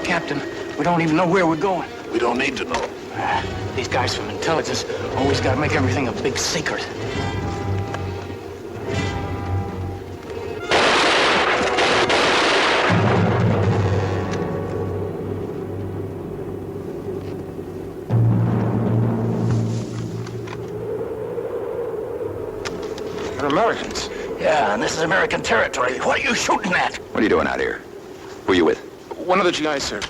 Captain, we don't even know where we're going. We don't need to know. These guys from intelligence always gotta make everything a big secret. They're Americans. Yeah, and this is American territory. What are you shooting at? What are you doing out here? Who are you with? One of the GIs, sir.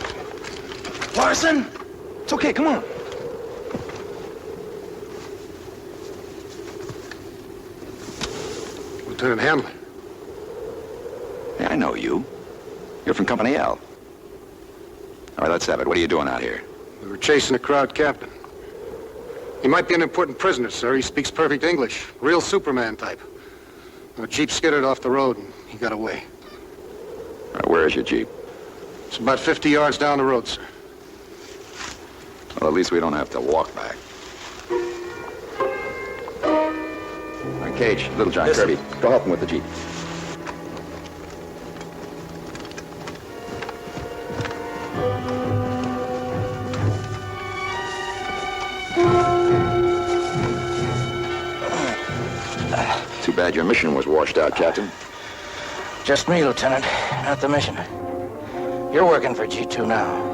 Larson! It's okay, come on. Lieutenant Hanley. Yeah, I know you. You're from Company L. All right, let's have it. What are you doing out here? We were chasing a crowd captain. He might be an important prisoner, sir. He speaks perfect English. Real Superman type. A jeep skidded off the road and he got away. All right, where is your Jeep? It's about 50 yards down the road, sir. Well, at least we don't have to walk back. All right, Cage, Little John, Yes, Kirby, go help him with the Jeep. Too bad your mission was washed out, Captain. Just me, Lieutenant, not the mission. You're working for G2 now.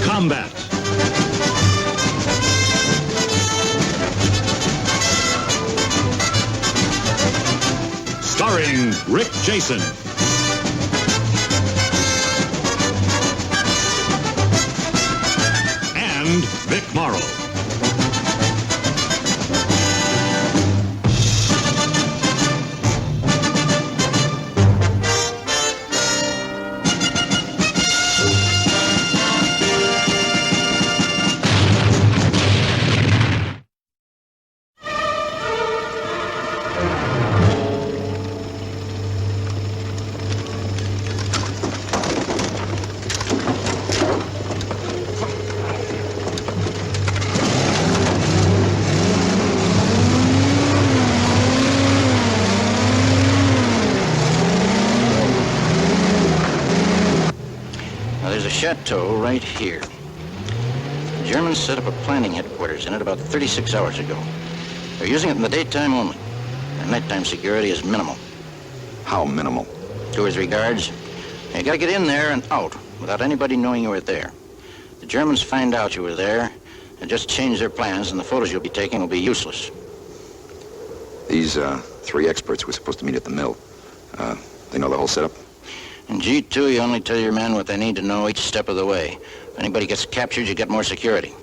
Combat. Starring Rick Jason. And Vic Morrow. There's a chateau right here. The Germans set up a planning headquarters in it about 36 hours ago. They're using it in the daytime only. Their nighttime security is minimal. How minimal? 2 or 3 guards. You gotta get in there and out without anybody knowing you were there. The Germans find out you were there and just change their plans, and the photos you'll be taking will be useless. These 3 experts were supposed to meet at the mill. They know the whole setup? In G2, you only tell your men what they need to know each step of the way. If anybody gets captured, you get more security.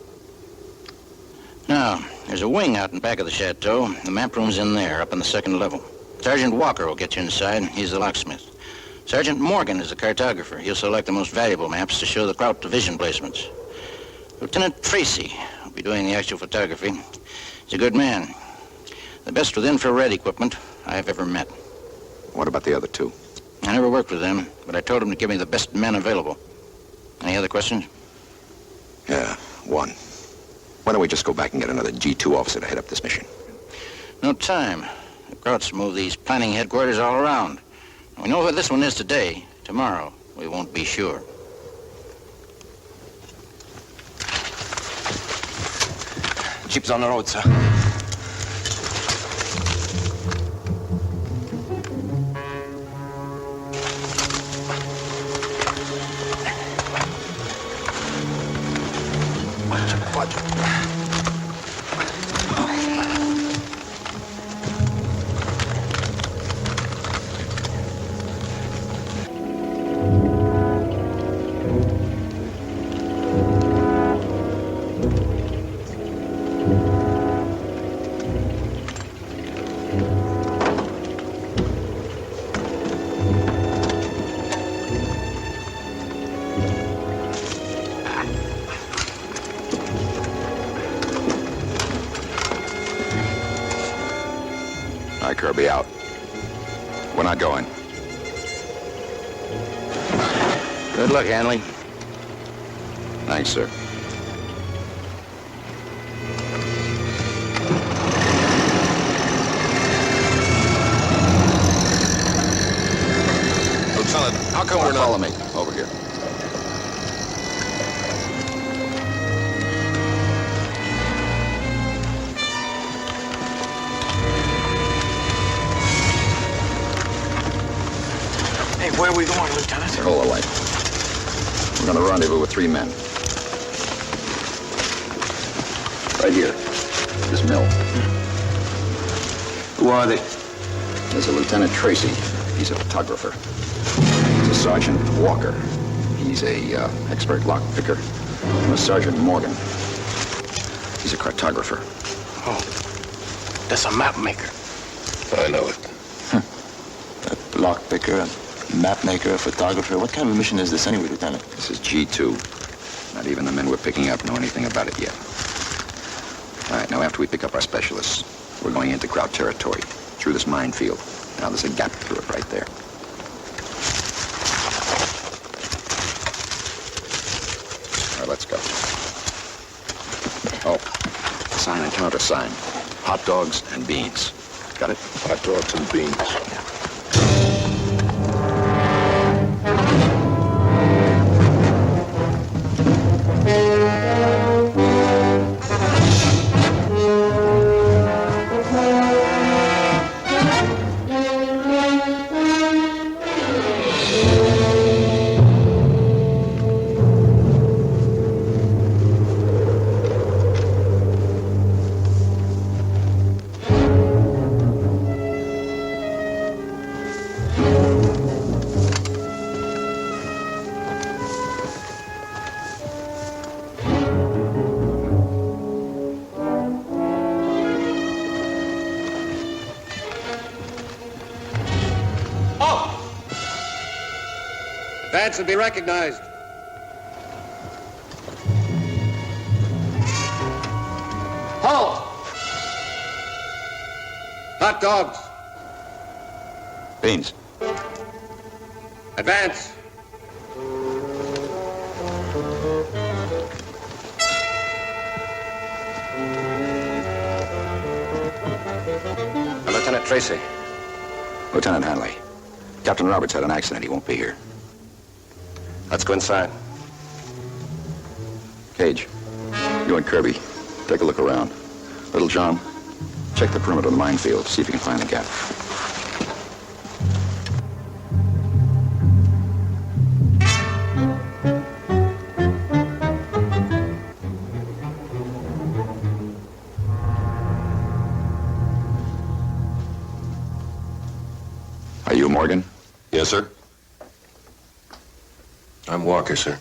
Now, there's a wing out in back of the chateau. The map room's in there, up on the 2nd level. Sergeant Walker will get you inside. He's the locksmith. Sergeant Morgan is the cartographer. He'll select the most valuable maps to show the Kraut division placements. Lieutenant Tracy will be doing the actual photography. He's a good man. The best with infrared equipment I've ever met. What about the other 2? I never worked with them, but I told them to give me the best men available. Any other questions? Yeah, 1. Why don't we just go back and get another G2 officer to head up this mission? No time. The Krauts move these planning headquarters all around. We know where this one is today. Tomorrow, we won't be sure. Jeep's on the road, sir. All right, Kirby, out. We're not going. Good luck, Hanley. Thanks, sir. Lieutenant, how come we're not... Follow me. Over here. Hey, where are we going, Lieutenant? Hold the light. We're going to rendezvous with 3 men. Right here. This mill. Who are they? There's a Lieutenant Tracy. He's a photographer. There's a Sergeant Walker. He's a expert lock picker. And a Sergeant Morgan. He's a cartographer. Oh, that's a map maker. I know it. A lock picker, a map maker, a photographer. What kind of a mission is this anyway, Lieutenant? This is G2. Not even the men we're picking up know anything about it yet. All right, now after we pick up our specialists, we're going into Kraut territory, through this minefield. Now there's a gap through it right there. All right, let's go. Oh, sign and countersign. Hot dogs and beans. Got it? Hot dogs and beans. Advance and be recognized. Halt! Hot dogs. Beans. Advance. Lieutenant Tracy. Lieutenant Hanley. Captain Roberts had an accident. He won't be here. Let's go inside. Cage, you and Kirby, take a look around. Little John, check the perimeter of the minefield. See if you can find the gap. Are you Morgan? Yes, sir. I'm Walker, sir.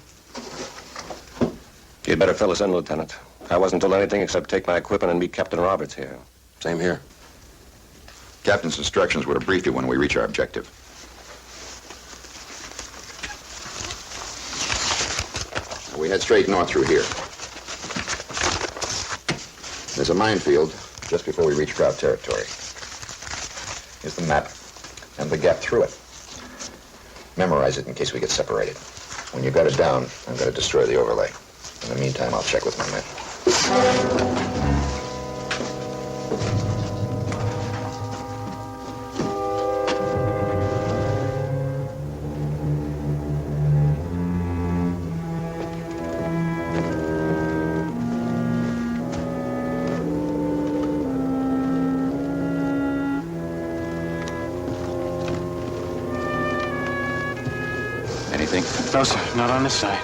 You'd better fill us in, Lieutenant. I wasn't told anything except take my equipment and meet Captain Roberts here. Same here. Captain's instructions were to brief you when we reach our objective. We head straight north through here. There's a minefield just before we reach Kraut territory. Here's the map and the gap through it. Memorize it in case we get separated. When you got it down, I'm going to destroy the overlay. In the meantime, I'll check with my men. Anything? No, sir, not on this side.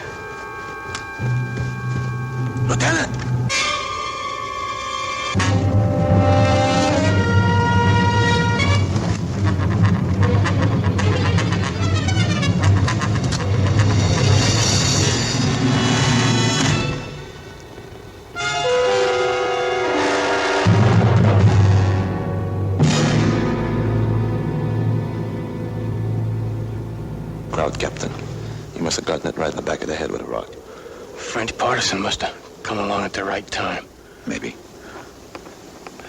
Lieutenant! Proud Captain. You must have gotten it right in the back of the head with a rock. French partisan must have come along at the right time. Maybe.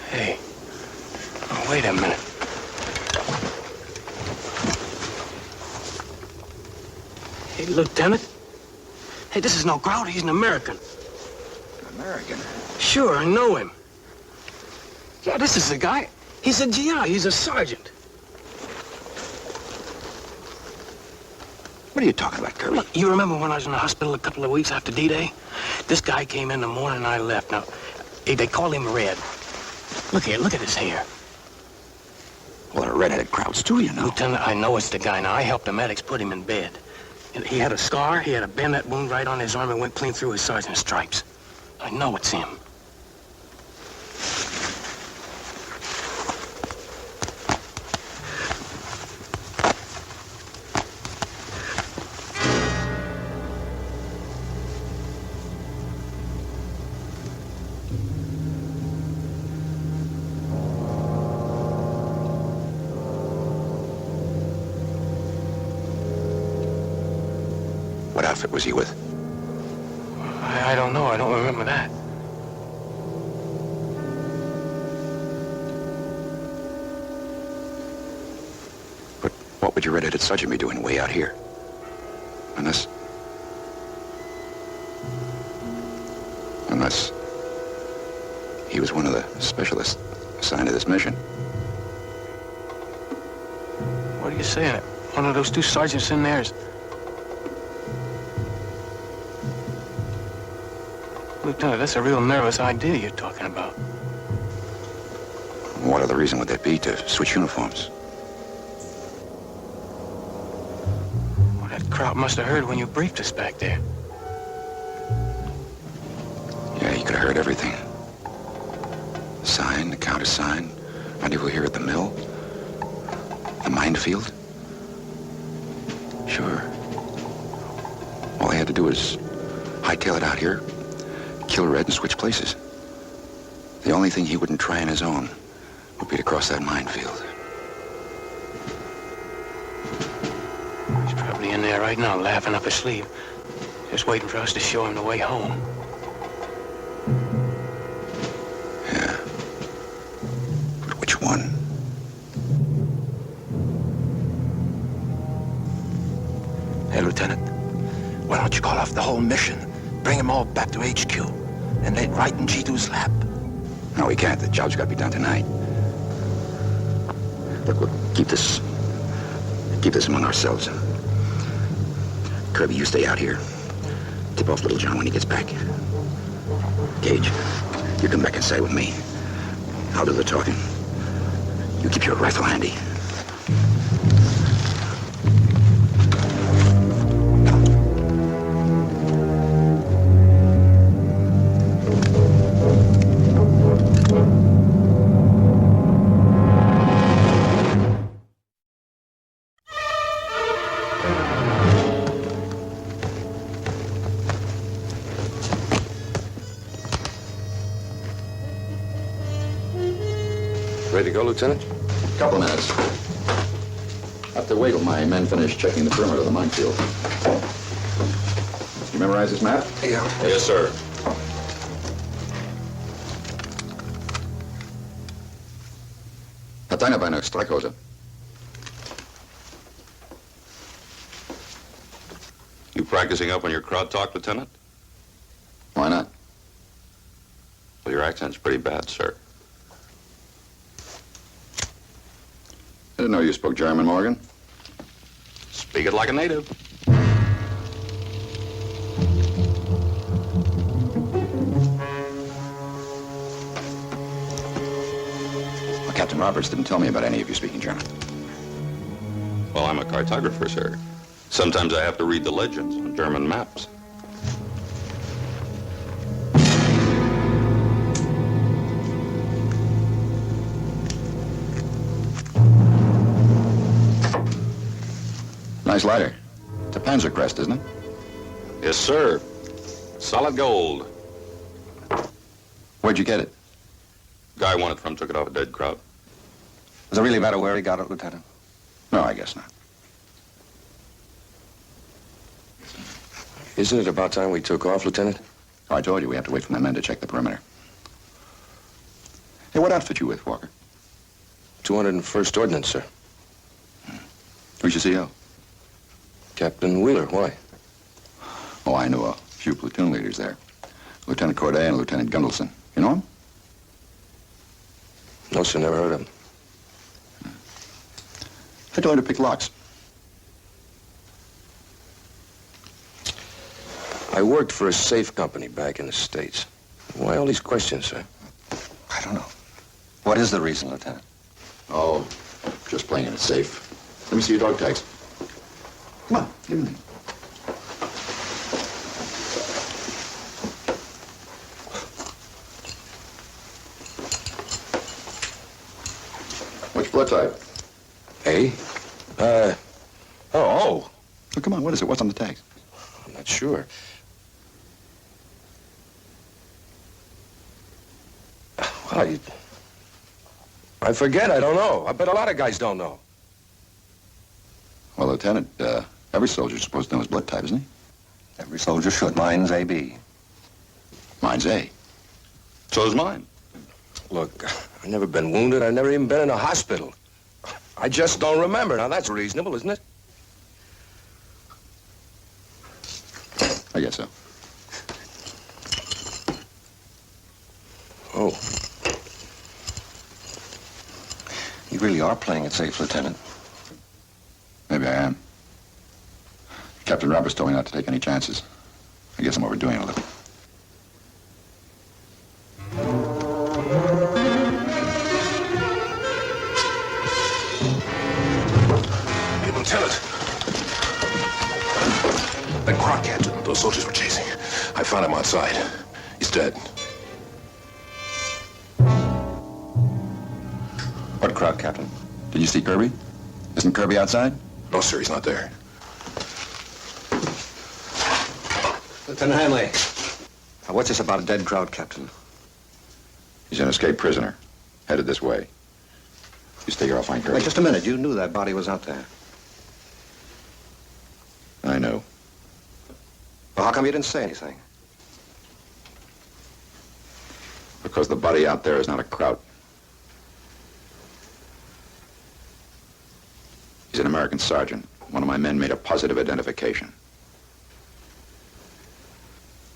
Hey, oh, wait a minute. Hey, Lieutenant? Hey, this is no grouch. He's an American. American? Sure, I know him. Yeah, this is the guy. He's a GI. He's a sergeant. What are you talking about, Kirby? Look, you remember when I was in the hospital a couple of weeks after D-Day? This guy came in the morning and I left. Now, they call him Red. Look here, look at his hair. Well, there are redheaded crowds, too, you know. Lieutenant, I know it's the guy. Now, I helped the medics put him in bed. And he had a scar, he had a bayonet wound right on his arm and went clean through his sergeant's stripes. I know it's him. What outfit was he with? I don't know. I don't remember that. But what would your redheaded sergeant be doing way out here? Unless he was one of the specialists assigned to this mission. What are you saying? One of those two sergeants in there is... Lieutenant, that's a real nervous idea you're talking about. What other reason would that be to switch uniforms? Well, that crowd must have heard when you briefed us back there. Yeah, he could have heard everything. The sign, the countersign, rendezvous here at the mill, the minefield. Sure. All they had to do was hightail it out here, kill Red, and switch places. The only thing he wouldn't try on his own would be to cross that minefield. He's probably in there right now, laughing up his sleeve, just waiting for us to show him the way home. Yeah. But which one? Hey, Lieutenant, why don't you call off the whole mission? Bring them all back to HQ and lay it right in G2's lap. No, we can't. The job's got to be done tonight. Look, we'll keep this among ourselves. Kirby, you stay out here. Tip off Little John when he gets back. Gage, you come back inside with me. I'll do the talking. You keep your rifle handy. Ready to go, Lieutenant? Couple minutes. Have to wait till my men finish checking the perimeter of the minefield. You memorize this map? Yeah. Yes, sir. Hatana by Streichhose. You practicing up on your crowd talk, Lieutenant? Why not? Well, your accent's pretty bad, sir. I didn't know you spoke German, Morgan. Speak it like a native. Well, Captain Roberts didn't tell me about any of you speaking German. Well, I'm a cartographer, sir. Sometimes I have to read the legends on German maps. Nice lighter. It's a Panzer crest, isn't it? Yes, sir. Solid gold. Where'd you get it? Guy wanted from took it off a dead crowd. Does it really matter where he got it, Lieutenant? No, I guess not. Isn't it about time we took off, Lieutenant? Oh, I told you we have to wait for the men to check the perimeter. Hey, what outfit you with, Walker? 201st Ordnance, sir. Who's your CO? Captain Wheeler, why? Oh, I knew a few platoon leaders there. Lieutenant Corday and Lieutenant Gundelson. You know him? No, sir, never heard of him. How'd you learn to pick locks? I worked for a safe company back in the States. Why all these questions, sir? I don't know. What is the reason, Lieutenant? Oh, just playing in it safe. Let me see your dog tags. Come on, give me. Which blood type? A? Oh. Oh, come on, what is it? What's on the tags? I'm not sure. Well, I forget. I don't know. I bet a lot of guys don't know. Well, Lieutenant, every soldier's supposed to know his blood type, isn't he? Every soldier should. Mine's AB. Mine's A. So's mine. Look, I've never been wounded. I've never even been in a hospital. I just don't remember. Now, that's reasonable, isn't it? I guess so. Oh. You really are playing it safe, Lieutenant. Maybe I am. Captain Roberts told me not to take any chances. I guess I'm overdoing it a little. Hey, Lieutenant. That croc captain those soldiers were chasing. I found him outside. He's dead. What crowd, Captain? Did you see Kirby? Isn't Kirby outside? No, sir, he's not there. Lieutenant Hanley. What's this about a dead crowd, Captain? He's an escaped prisoner. Headed this way. You stay here, I'll find Kirby. Wait, just a minute. You knew that body was out there. I know. Well, how come you didn't say anything? Because the body out there is not a Kraut. He's an American sergeant. One of my men made a positive identification.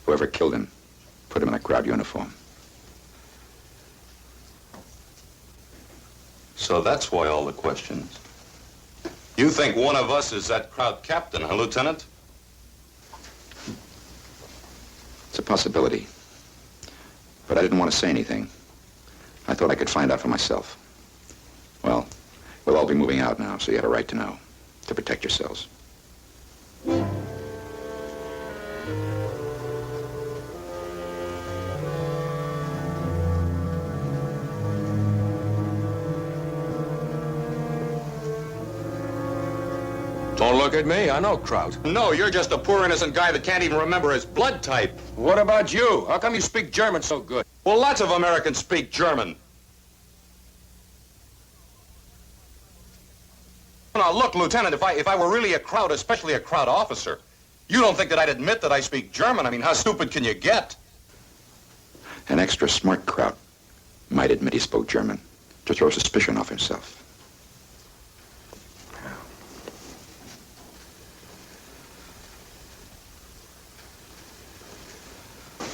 Whoever killed him put him in a Kraut uniform. So that's why all the questions. You think one of us is that Kraut captain, huh, Lieutenant? It's a possibility. But I didn't want to say anything. I thought I could find out for myself. Well, we'll all be moving out now, so you had a right to know. To protect yourselves. Don't look at me. I know Kraut. No, you're just a poor innocent guy that can't even remember his blood type. What about you? How come you speak German so good? Well, lots of Americans speak German. Now, look, Lieutenant, if I were really a Kraut, especially a Kraut officer, you don't think that I'd admit that I speak German? I mean, how stupid can you get? An extra smart Kraut might admit he spoke German to throw suspicion off himself.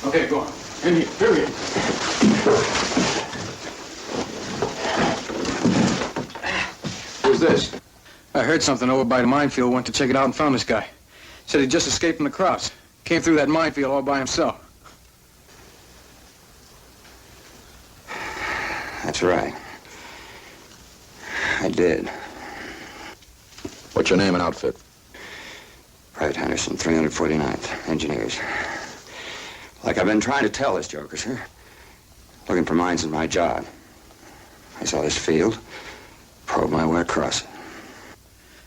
Okay, go on. In here, period. Who's this? I heard something over by the minefield, went to check it out and found this guy. Said he just escaped from the Krauts. Came through that minefield all by himself. That's right. I did. What's your name and outfit? Private Henderson, 349th, Engineers. Like I've been trying to tell this joker, sir. Looking for mines is my job. I saw this field, probed my way across it.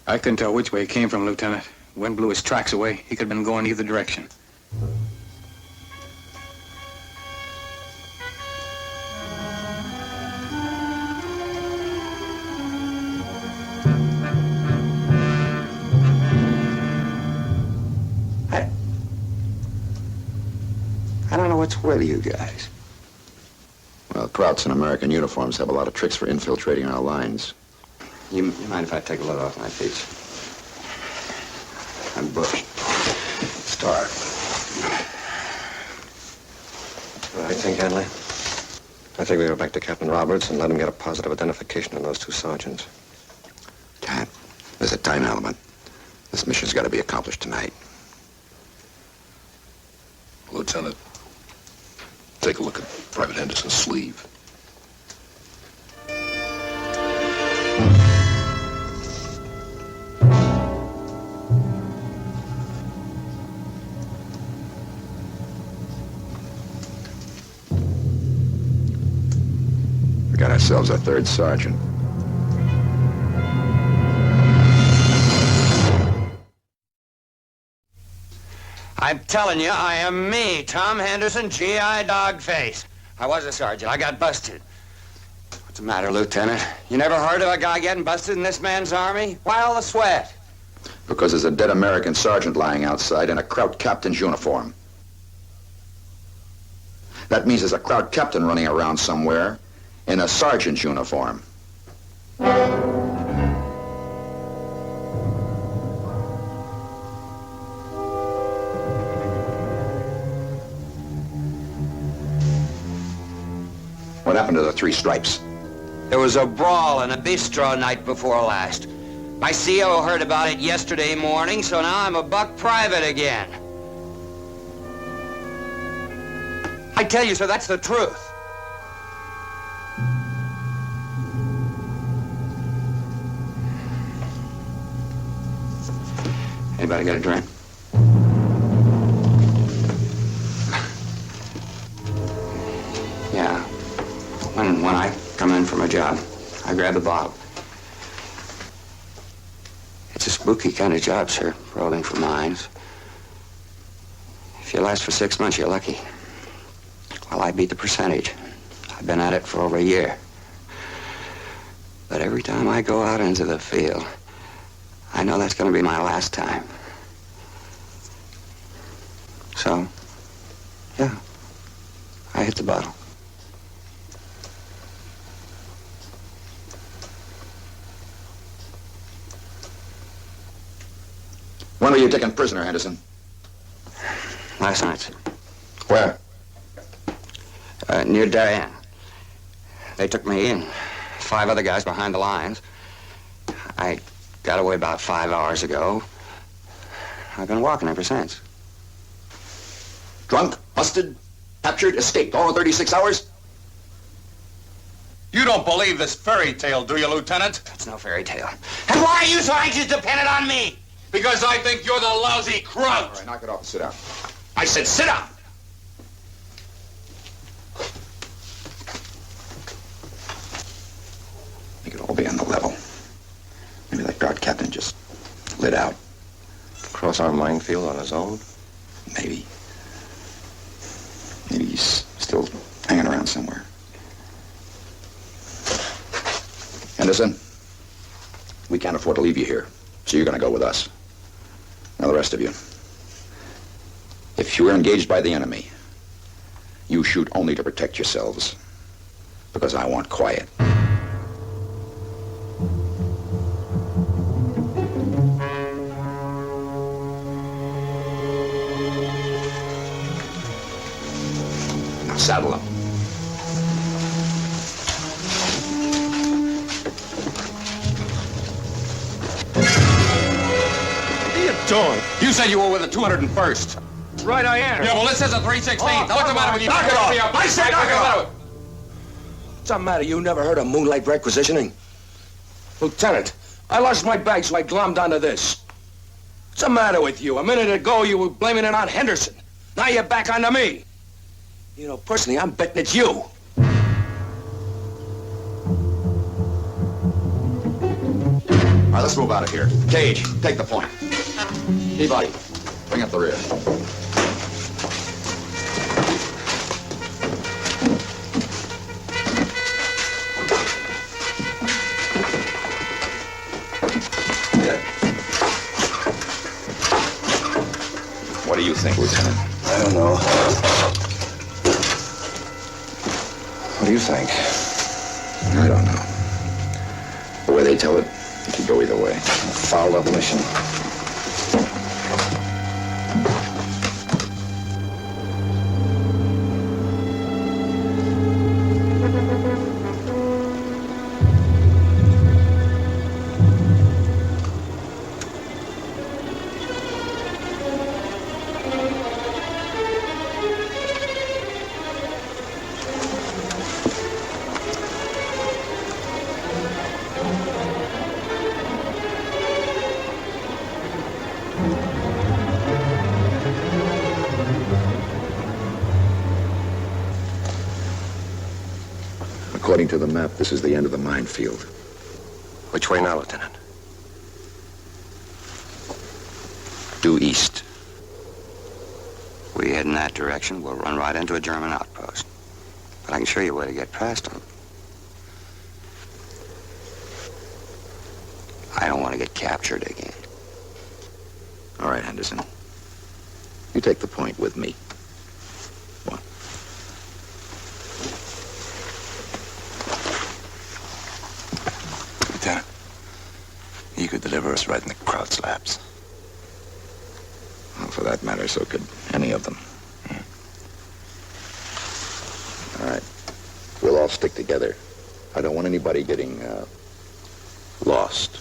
I couldn't tell which way he came from, Lieutenant. Wind blew his tracks away. He could have been going either direction. I don't know what's with you guys. Well, Krauts in American uniforms have a lot of tricks for infiltrating our lines. You mind if I take a load off my piece? I'm bushed. Start. think, Hanley? I think we go back to Captain Roberts and let him get a positive identification on those two sergeants. Cat, there's a time element. This mission's got to be accomplished tonight. Lieutenant, take a look at Private Henderson's sleeve. We got ourselves a third sergeant. I'm telling you, I am me, Tom Henderson, G.I. Dogface. I was a sergeant. I got busted. What's the matter, Lieutenant? You never heard of a guy getting busted in this man's army? Why all the sweat? Because there's a dead American sergeant lying outside in a Kraut captain's uniform. That means there's a Kraut captain running around somewhere in a sergeant's uniform. What happened to the three stripes? There was a brawl in a bistro night before last. My CO heard about it yesterday morning, so now I'm a buck private again. I tell you, sir, that's the truth. Anybody get a drink? Yeah. When I come in from a job, I grab a bottle. It's a spooky kind of job, sir, rolling for mines. If you last for 6 months, you're lucky. Well, I beat the percentage. I've been at it for over a year. But every time I go out into the field, I know that's going to be my last time. So, yeah, I hit the bottle. When were you taken prisoner, Henderson? Last night, sir. Where? Near Darien. They took me in. 5 other guys behind the lines. I got away about 5 hours ago. I've been walking ever since. Drunk, busted, captured, escaped, all in 36 hours? You don't believe this fairy tale, do you, Lieutenant? It's no fairy tale. And why are you so anxious to pin it on me? Because I think you're the lousy Kraut. All right, knock it off and sit down. I said sit down. We could all be on the level. Maybe that guard captain just lit out. Cross our minefield on his own? Maybe. Maybe he's still hanging around somewhere. Henderson, we can't afford to leave you here, so you're going to go with us. Now, the rest of you. If you are engaged by the enemy, you shoot only to protect yourselves, because I want quiet. Now, saddle them. Doing? You said you were with the 201st. Right, I am. Yeah, well, this is a 316th. What's the matter with you? Knock it off. I said knock it off. off. What's the matter? You never heard of moonlight requisitioning? Lieutenant, I lost my bag, so I glommed onto this. What's the matter with you? A minute ago, you were blaming it on Henderson. Now you're back onto me. You know, personally, I'm betting it's you. All right, let's move out of here. Cage, take the point. Peabody, bring up the rear. What do you think, Lieutenant? I don't know. What do you think? I don't know. The way they tell it, it could go either way. A fouled-up mission. According to the map, this is the end of the minefield. Which way now, Lieutenant? Due east. We head in that direction, we'll run right into a German outpost. But I can show you where to get past them. I don't want to get captured again. All right, Henderson. You take the point with me. What? Lieutenant, you could deliver us right in the Kraut's laps. Well, for that matter, so could any of them. All right. We'll all stick together. I don't want anybody getting lost.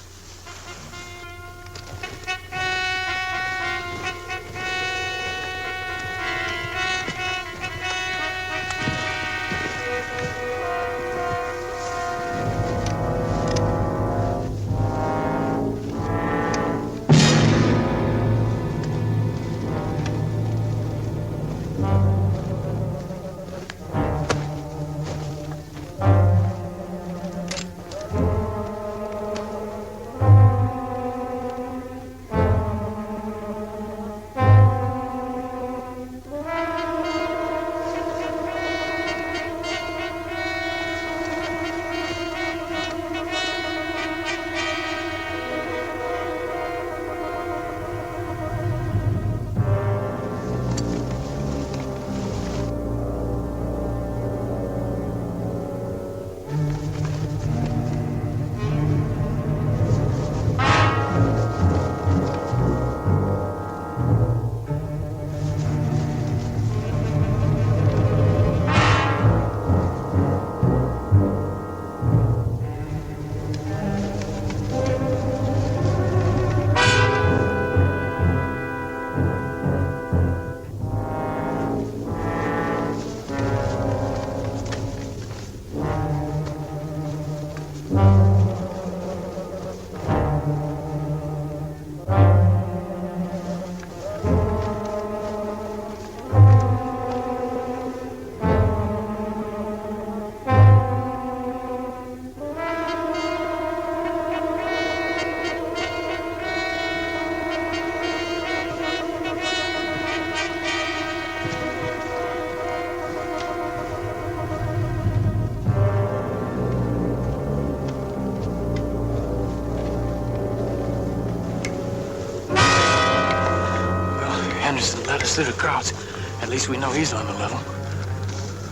Henderson led us through the Krauts. At least we know he's on the level.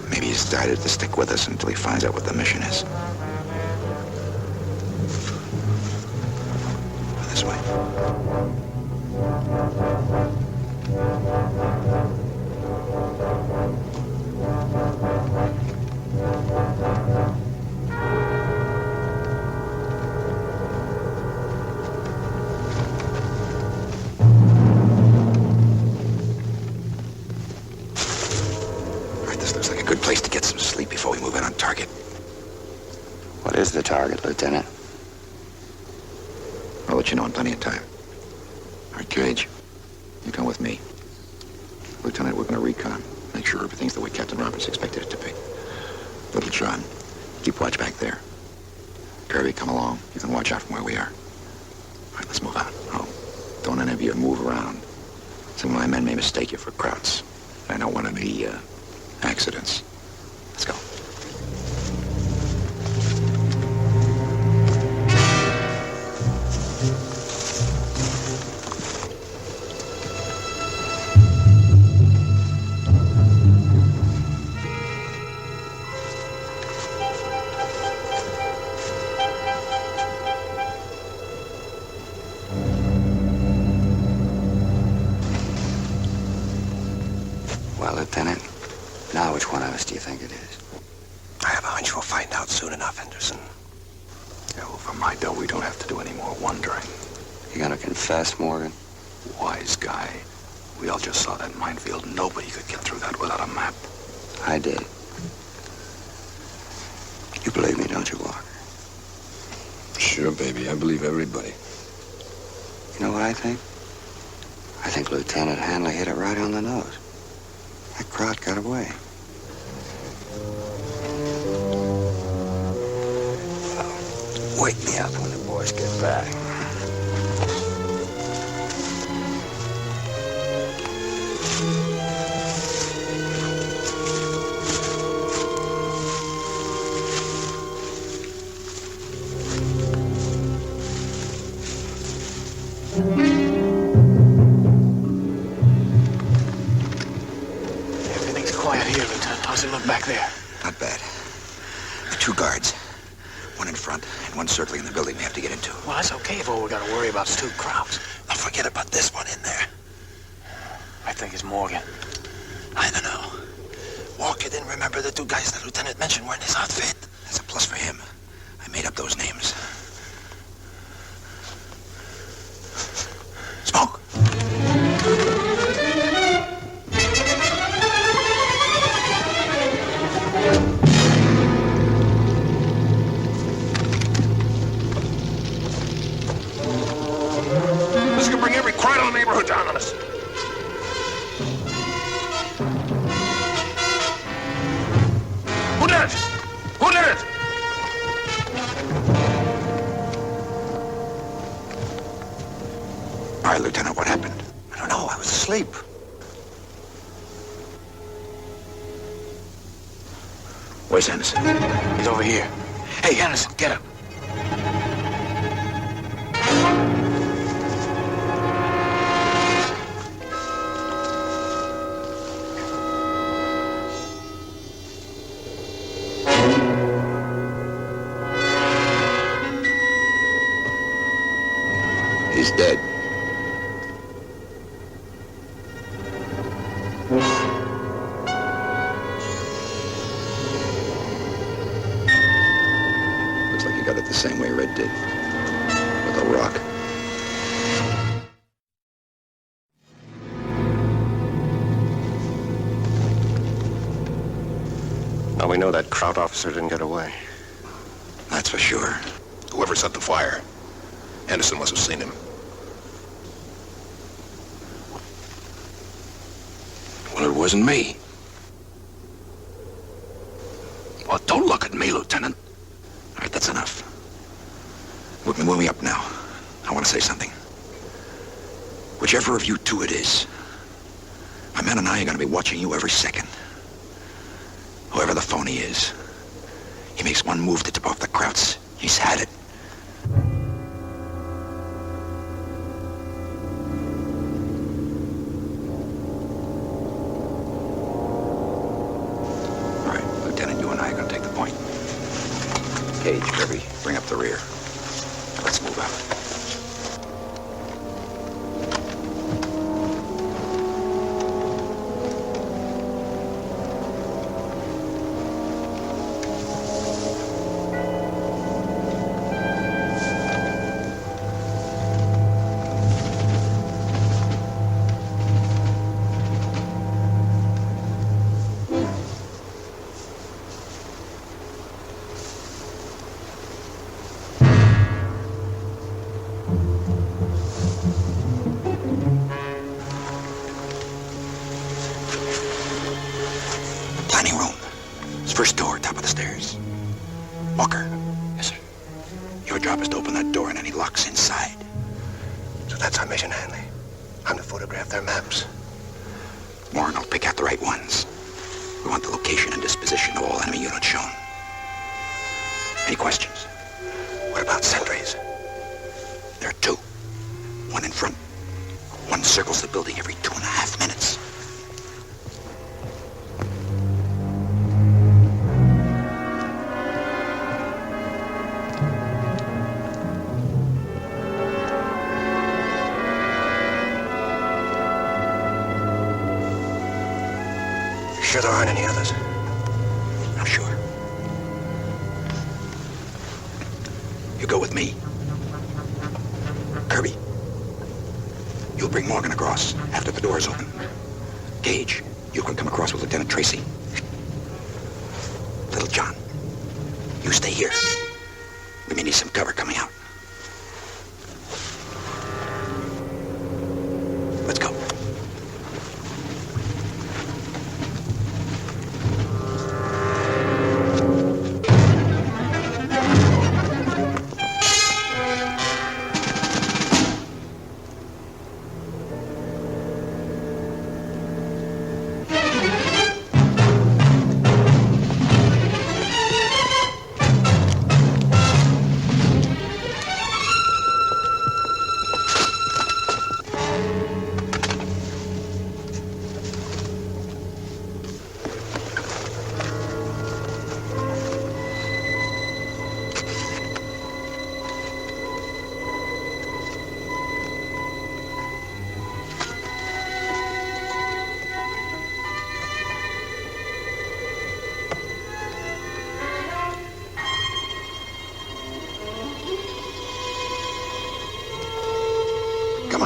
Maybe he's decided to stick with us until he finds out what the mission is. This way. Place to get some sleep before we move in on target. What is the target, Lieutenant? I'll let you know in plenty of time. All right, Gage, you come with me. Lieutenant, we're going to recon. Make sure everything's the way Captain Roberts expected it to be. Little John, keep watch back there. Kirby, come along. You can watch out from where we are. All right, let's move out. Oh, don't any of you move around. Some of my men may mistake you for Krauts. I don't want any accidents. Let's go. Well, Lieutenant, now which one of us do you think it is? I have a hunch we'll find out soon enough, Henderson. Yeah, well, for my dough, we don't have to do any more wondering. You gonna confess, Morgan? Wise guy. We all just saw that minefield. Nobody could get through that without a map. I did. You believe me, don't you, Walker? Sure, baby. I believe everybody. You know what I think? I think Lieutenant Hanley hit it right on the nose. That Kraut got away. wake me up when the boys get back. Everything's quiet here, Lieutenant. How's it look back there? Not bad. The 2 guards. One in front and one circling in the building they have to get into. Well, that's okay if all we gotta worry about is 2 crowds. Now forget about this one in there. I think it's Morgan. I don't know. Walker didn't remember the 2 guys the lieutenant mentioned were in his outfit. That's a plus for him. I made up those names. Smoke! This could bring every crowd in the neighborhood down on us. Who did it? Who did it? All right, Lieutenant, what happened? I don't know. I was asleep. Where's Anderson? He's over here. Hey, Anderson, get up. He's dead. Looks like he got it the same way Red did. With a rock. Now we know that Kraut officer didn't get away. That's for sure. Whoever set the fire, Anderson must have seen him. Well, it wasn't me. Well, don't look at me, Lieutenant. All right, that's enough. Move me up now. I want to say something. Whichever of you 2 it is, my men and I are going to be watching you every second. Whoever the phony is, he makes one move to tip off the Krauts. He's had it. All right, Lieutenant, you and I are going to take the point. Gage, Kirby, bring up the rear. Let's move out. Dining room. It's first door, top of the stairs. Walker. Yes, sir. Your job is to open that door and any locks inside. So that's our mission, Hanley. I'm to photograph their maps. Warren will pick out the right ones. We want the location and disposition of all enemy units shown. Any questions? What about sentries? There are 2. One in front. One circles the building every 2.5 minutes. Sure there aren't any others? I'm sure. You go with me. Kirby, you'll bring Morgan across after the door's open. Gage, you can come across with Lieutenant Tracy. Little John, you stay here. We may need some cover coming out. Let's go.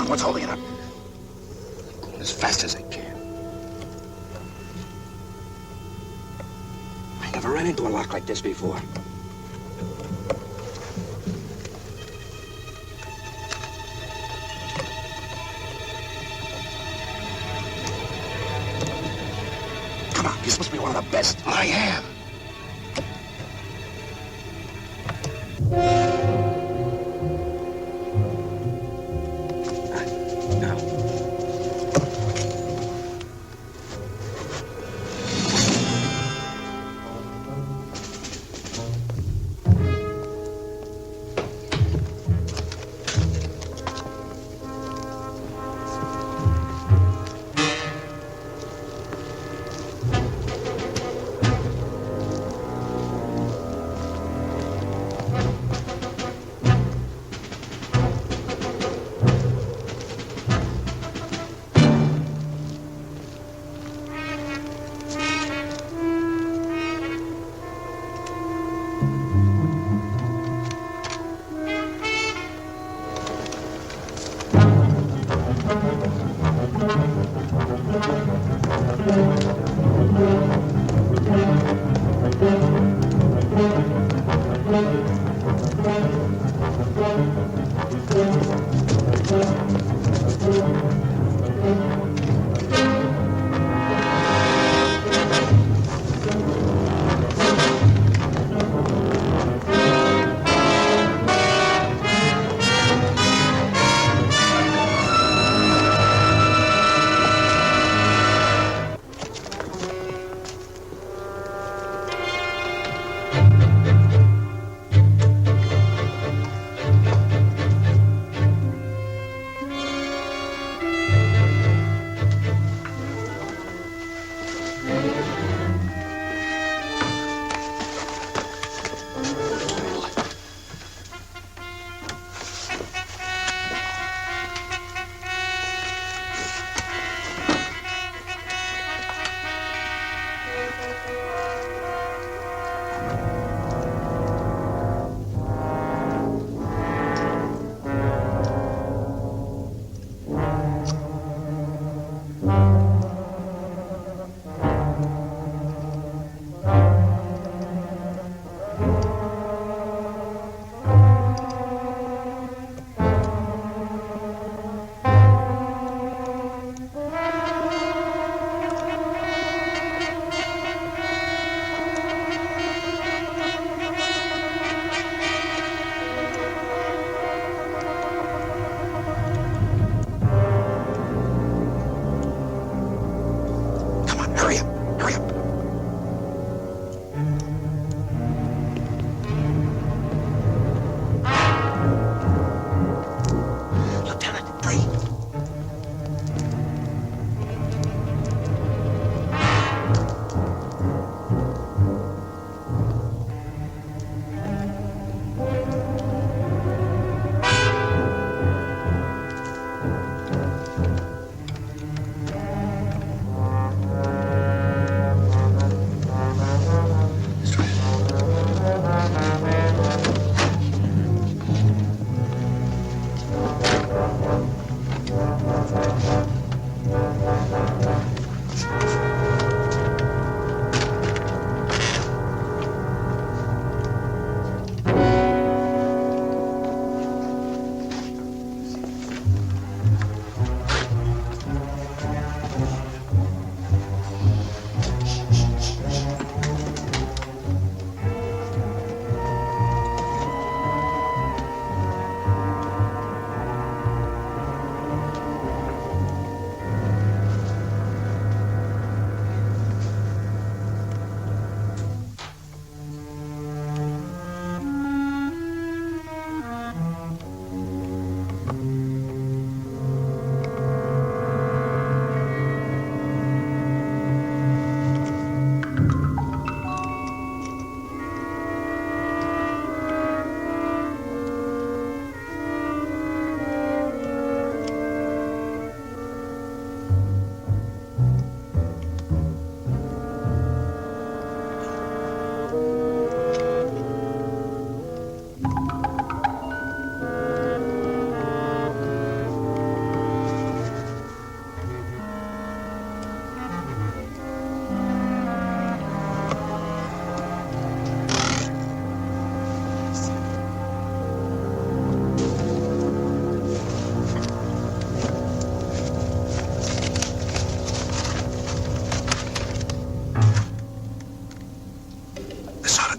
What's holding it up? Going as fast as I can. I never ran into a lock like this before. Come on, you're supposed to be one of the best. I am.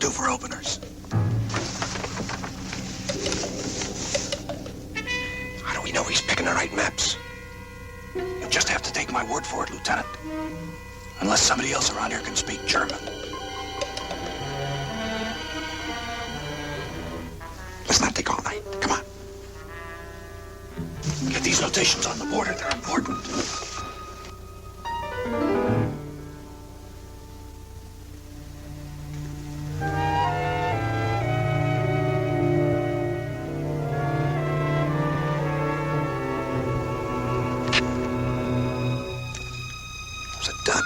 do for openers. How do we know he's picking the right maps? You'll just have to take my word for it, Lieutenant. Unless somebody else around here can speak German. Let's not take all night. Come on. Get these notations on the border. They're important. It was a dud.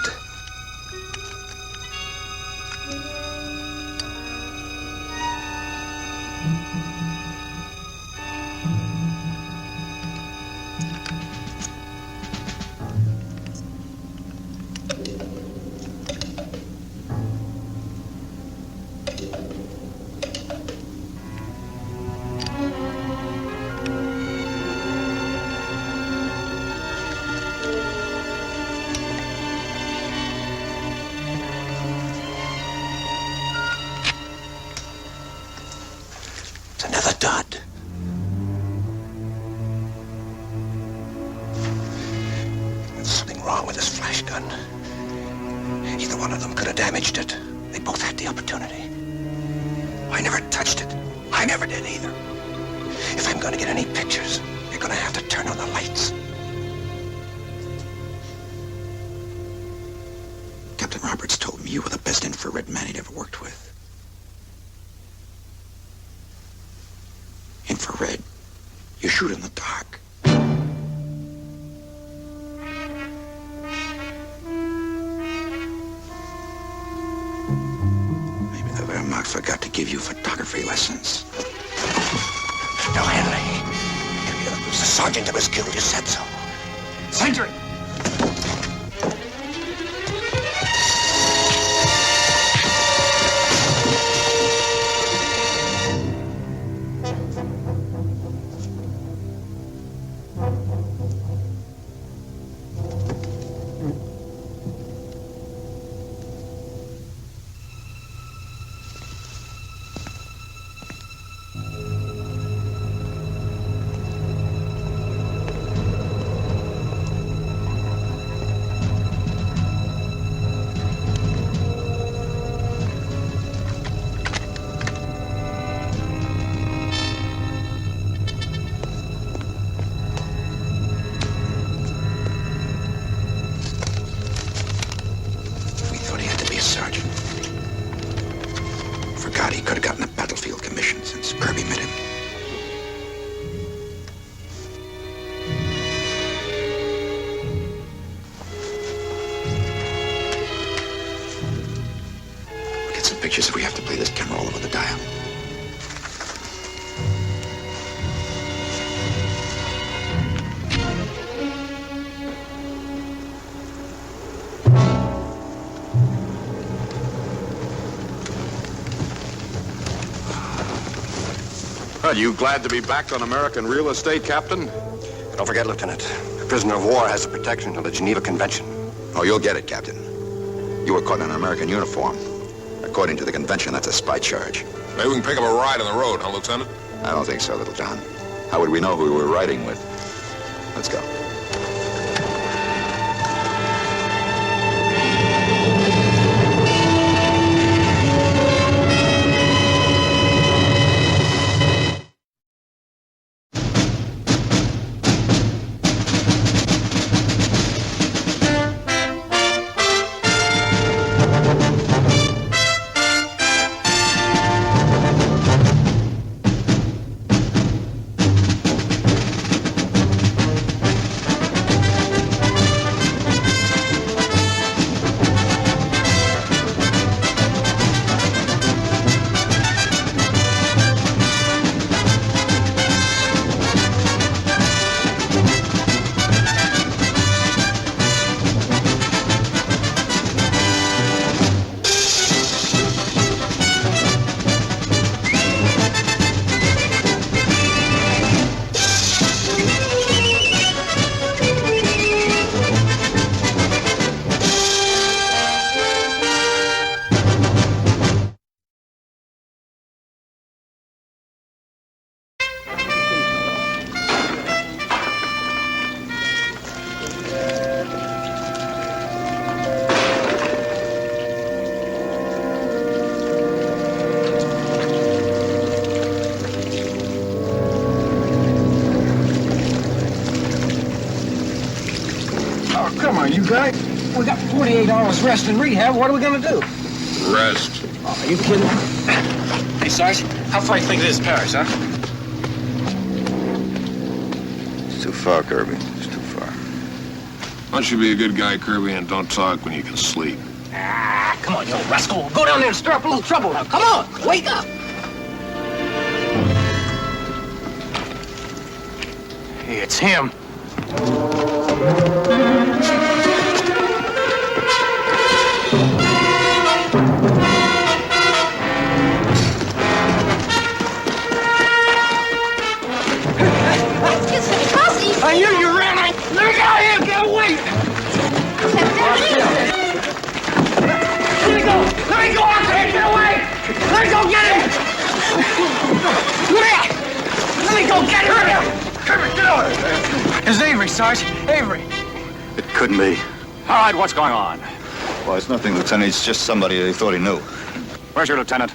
Another dud. There's something wrong with this flash gun. Either one of them could have damaged it. They both had the opportunity. I never touched it. I never did either. If I'm going to get any pictures, you're going to have to turn on the lights. Captain Roberts told me you were the best infrared man he'd ever worked with. Infrared. You shoot in the dark. Maybe the Wehrmacht forgot to give you photography lessons. No, Henry. It was the sergeant that was killed. You said so. Sentry! We thought he had to be a sergeant. Forgot he could have gotten a battlefield commission since Kirby met him. We'll get some pictures if we have to play this camera all over the dial. Are you glad to be back on American real estate, Captain? Don't forget, Lieutenant, a prisoner of war has the protection of the Geneva Convention. Oh, you'll get it, Captain. You were caught in an American uniform. According to the convention, that's a spy charge. Maybe we can pick up a ride on the road, huh, Lieutenant? I don't think so, Little John. How would we know who we were riding with? Let's go. right? We got 48 hours rest in rehab. What are we gonna do? Rest. Oh, are you kidding? Hey, Sarge, how far do you think it is to Paris, huh? It's too far, Kirby. It's too far. Why don't you be a good guy, Kirby, and don't talk when you can sleep? Ah, come on, you old rascal. Go down there and stir up a little trouble now. Come on, wake up. Hey, it's him. I knew you ran. Let me get out of here. Get away. Let me go. Let me go out there. Get away. Let me go get him. Let me go get him. Come here. Get over. It's Avery, Sarge. Avery. It couldn't be. All right, what's going on? Well, it's nothing, Lieutenant. It's just somebody they thought he knew. Where's your lieutenant?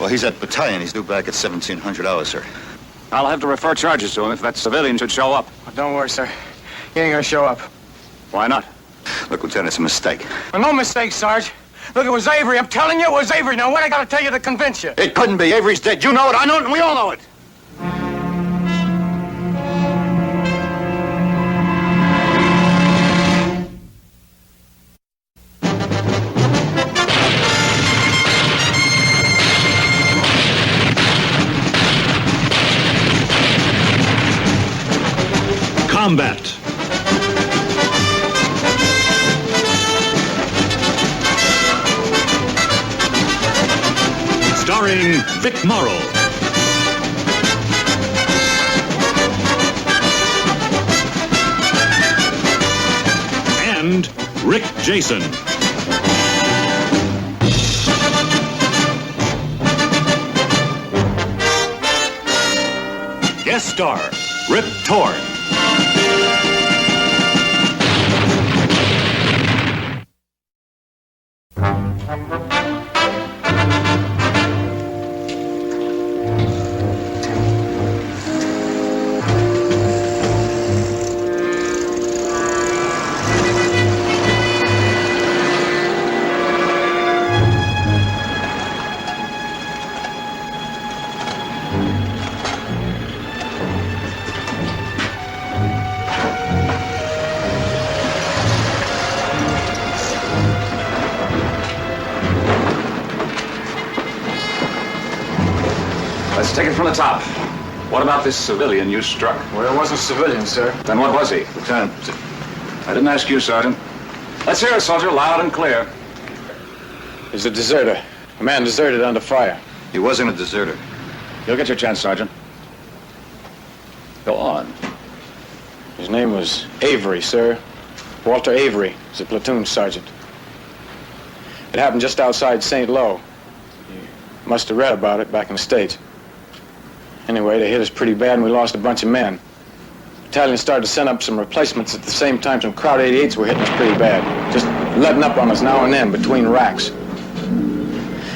Well, he's at battalion. He's due back at 1700 hours, sir. I'll have to refer charges to him if that civilian should show up. Oh, don't worry, sir. He ain't gonna show up. Why not? Look, Lieutenant, it's a mistake. Well, no mistake, Sarge. Look, it was Avery. I'm telling you, it was Avery. Now, what I gotta tell you to convince you? It couldn't be. Avery's dead. You know it, I know it, and we all know it. Combat. Starring Vic Morrow. And Rick Jason. Guest star, Rip Torn. Let's take it from the top. What about this civilian you struck? Well, it wasn't a civilian, sir. Then what was he? Lieutenant, I didn't ask you, Sergeant. Let's hear it, soldier, loud and clear. He's a deserter. A man deserted under fire. he wasn't a deserter. You'll get your chance, Sergeant. Go on. His name was Avery, sir. Walter Avery. He's a platoon sergeant. It happened just outside St. Lo. You must have read about it back in the States. Anyway, they hit us pretty bad and we lost a bunch of men. The battalion started to send up some replacements at the same time. Some Crowd 88s were hitting us pretty bad. Just letting up on us now and then between racks.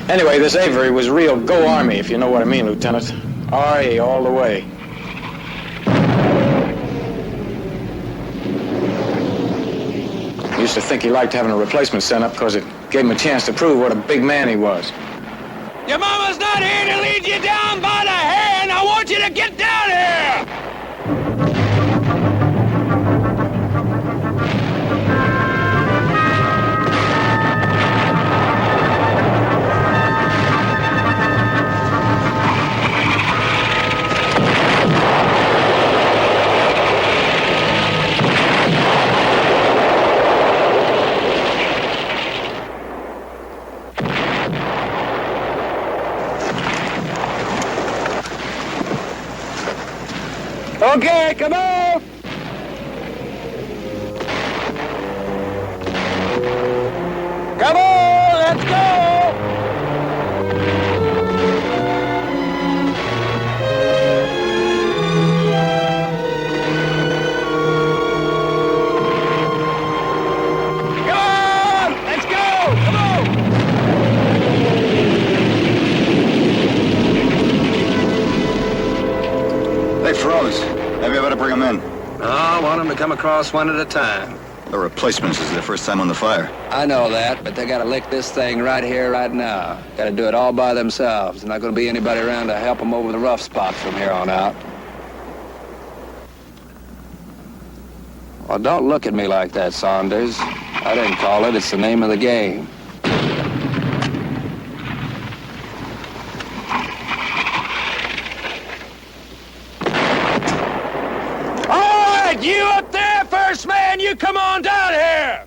Anyway, this Avery was real go Army, if you know what I mean, Lieutenant. R.A. all the way. I used to think he liked having a replacement sent up because it gave him a chance to prove what a big man he was. Your mama's not here to lead you down by the hand. I want you to get down here. Okay, come on! Come on, let's go! Come on, let's go! Come on! They froze. Maybe I better bring them in. No, I want them to come across one at a time. The replacements is their first time on the fire. I know that, but they gotta lick this thing right here, right now. Gotta do it all by themselves. There's not gonna be anybody around to help them over the rough spots from here on out. Well, don't look at me like that, Saunders. I didn't call it. It's the name of the game. All right, you up there, first man, you come on down here.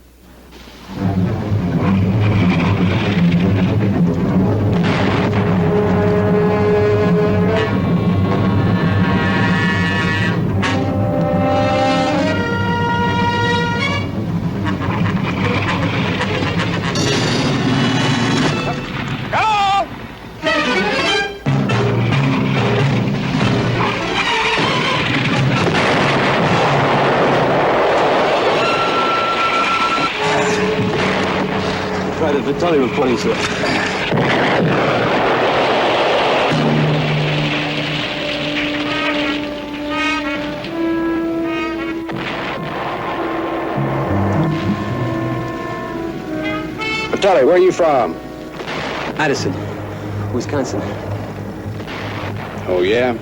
The Tony reporting, sir. Tully, where are you from? Addison, Wisconsin. Oh, yeah?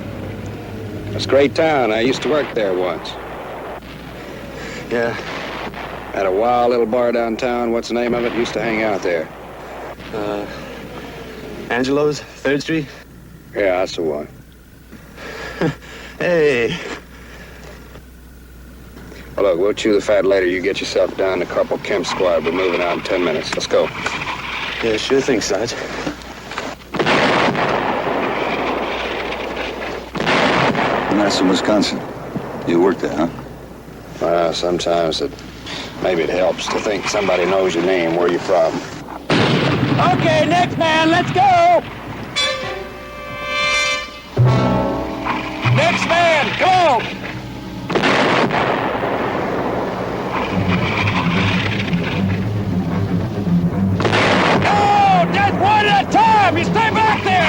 That's a great town. I used to work there once. Yeah. Had a wild little bar downtown. What's the name of it? Used to hang out there. Angelo's, 3rd Street? Yeah, that's the one. Hey. Well, look, we'll chew the fat later. You get yourself down to Corporal Kemp's squad. We're moving out in 10 minutes. Let's go. Yeah, sure thing, Sarge. Madison, Wisconsin. You work there, huh? Well, sometimes maybe it helps to think somebody knows your name, where you're from. Okay, next man, let's go! Next man, go! No, just one at a time! You stay back there!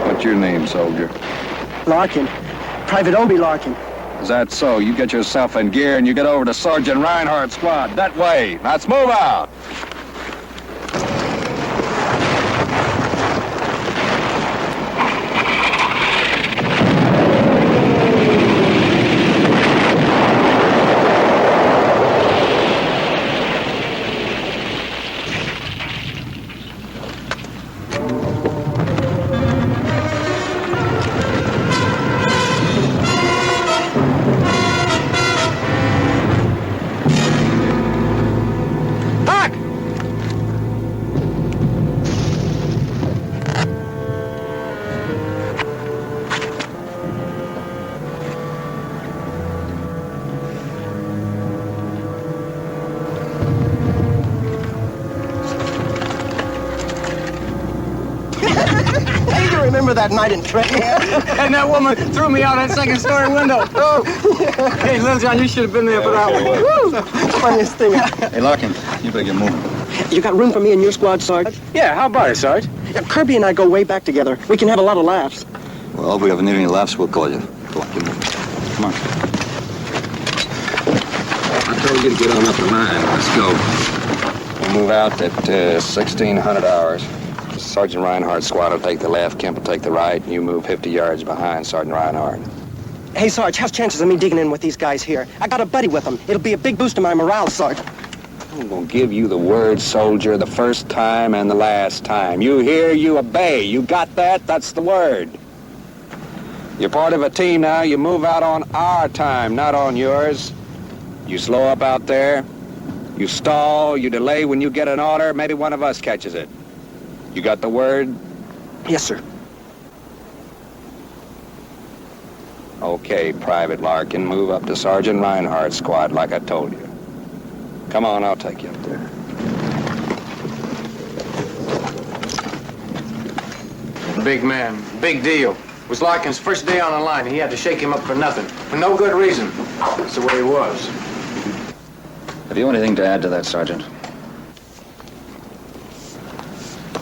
What's your name, soldier? Larkin. Private Obie Larkin. Is that so? You get yourself in gear and you get over to Sergeant Reinhardt's squad. That way. Let's move out. Remember that night in Trenton? And that woman threw me out that second-story window. Oh, Hey, Little John, you should have been there for that one. Woo! Funniest thing. Hey, Larkin, you better get moving. You got room for me in your squad, Sarge? Yeah, how about it, Sarge? Kirby and I go way back together. We can have a lot of laughs. Well, if we ever need any laughs, we'll call you. Go on, get moving. Come on. I told you to get on up to mine. Let's go. We'll move out at 1600 hours. Sergeant Reinhardt's squad will take the left, Kemp will take the right, and you move 50 yards behind Sergeant Reinhardt. Hey, Sarge, how's chances of me digging in with these guys here? I got a buddy with them. It'll be a big boost to my morale, Sarge. I'm gonna give you the word, soldier, the first time and the last time. You hear, you obey. You got that? That's the word. You're part of a team now. You move out on our time, not on yours. You slow up out there. You stall. You delay when you get an order. Maybe one of us catches it. You got the word? Yes, sir. Okay, Private Larkin, move up to Sergeant Reinhardt's squad like I told you. Come on, I'll take you up there. big man. Big deal. It was Larkin's first day on the line, and he had to shake him up for nothing. For no good reason. That's the way he was. Have you anything to add to that, Sergeant?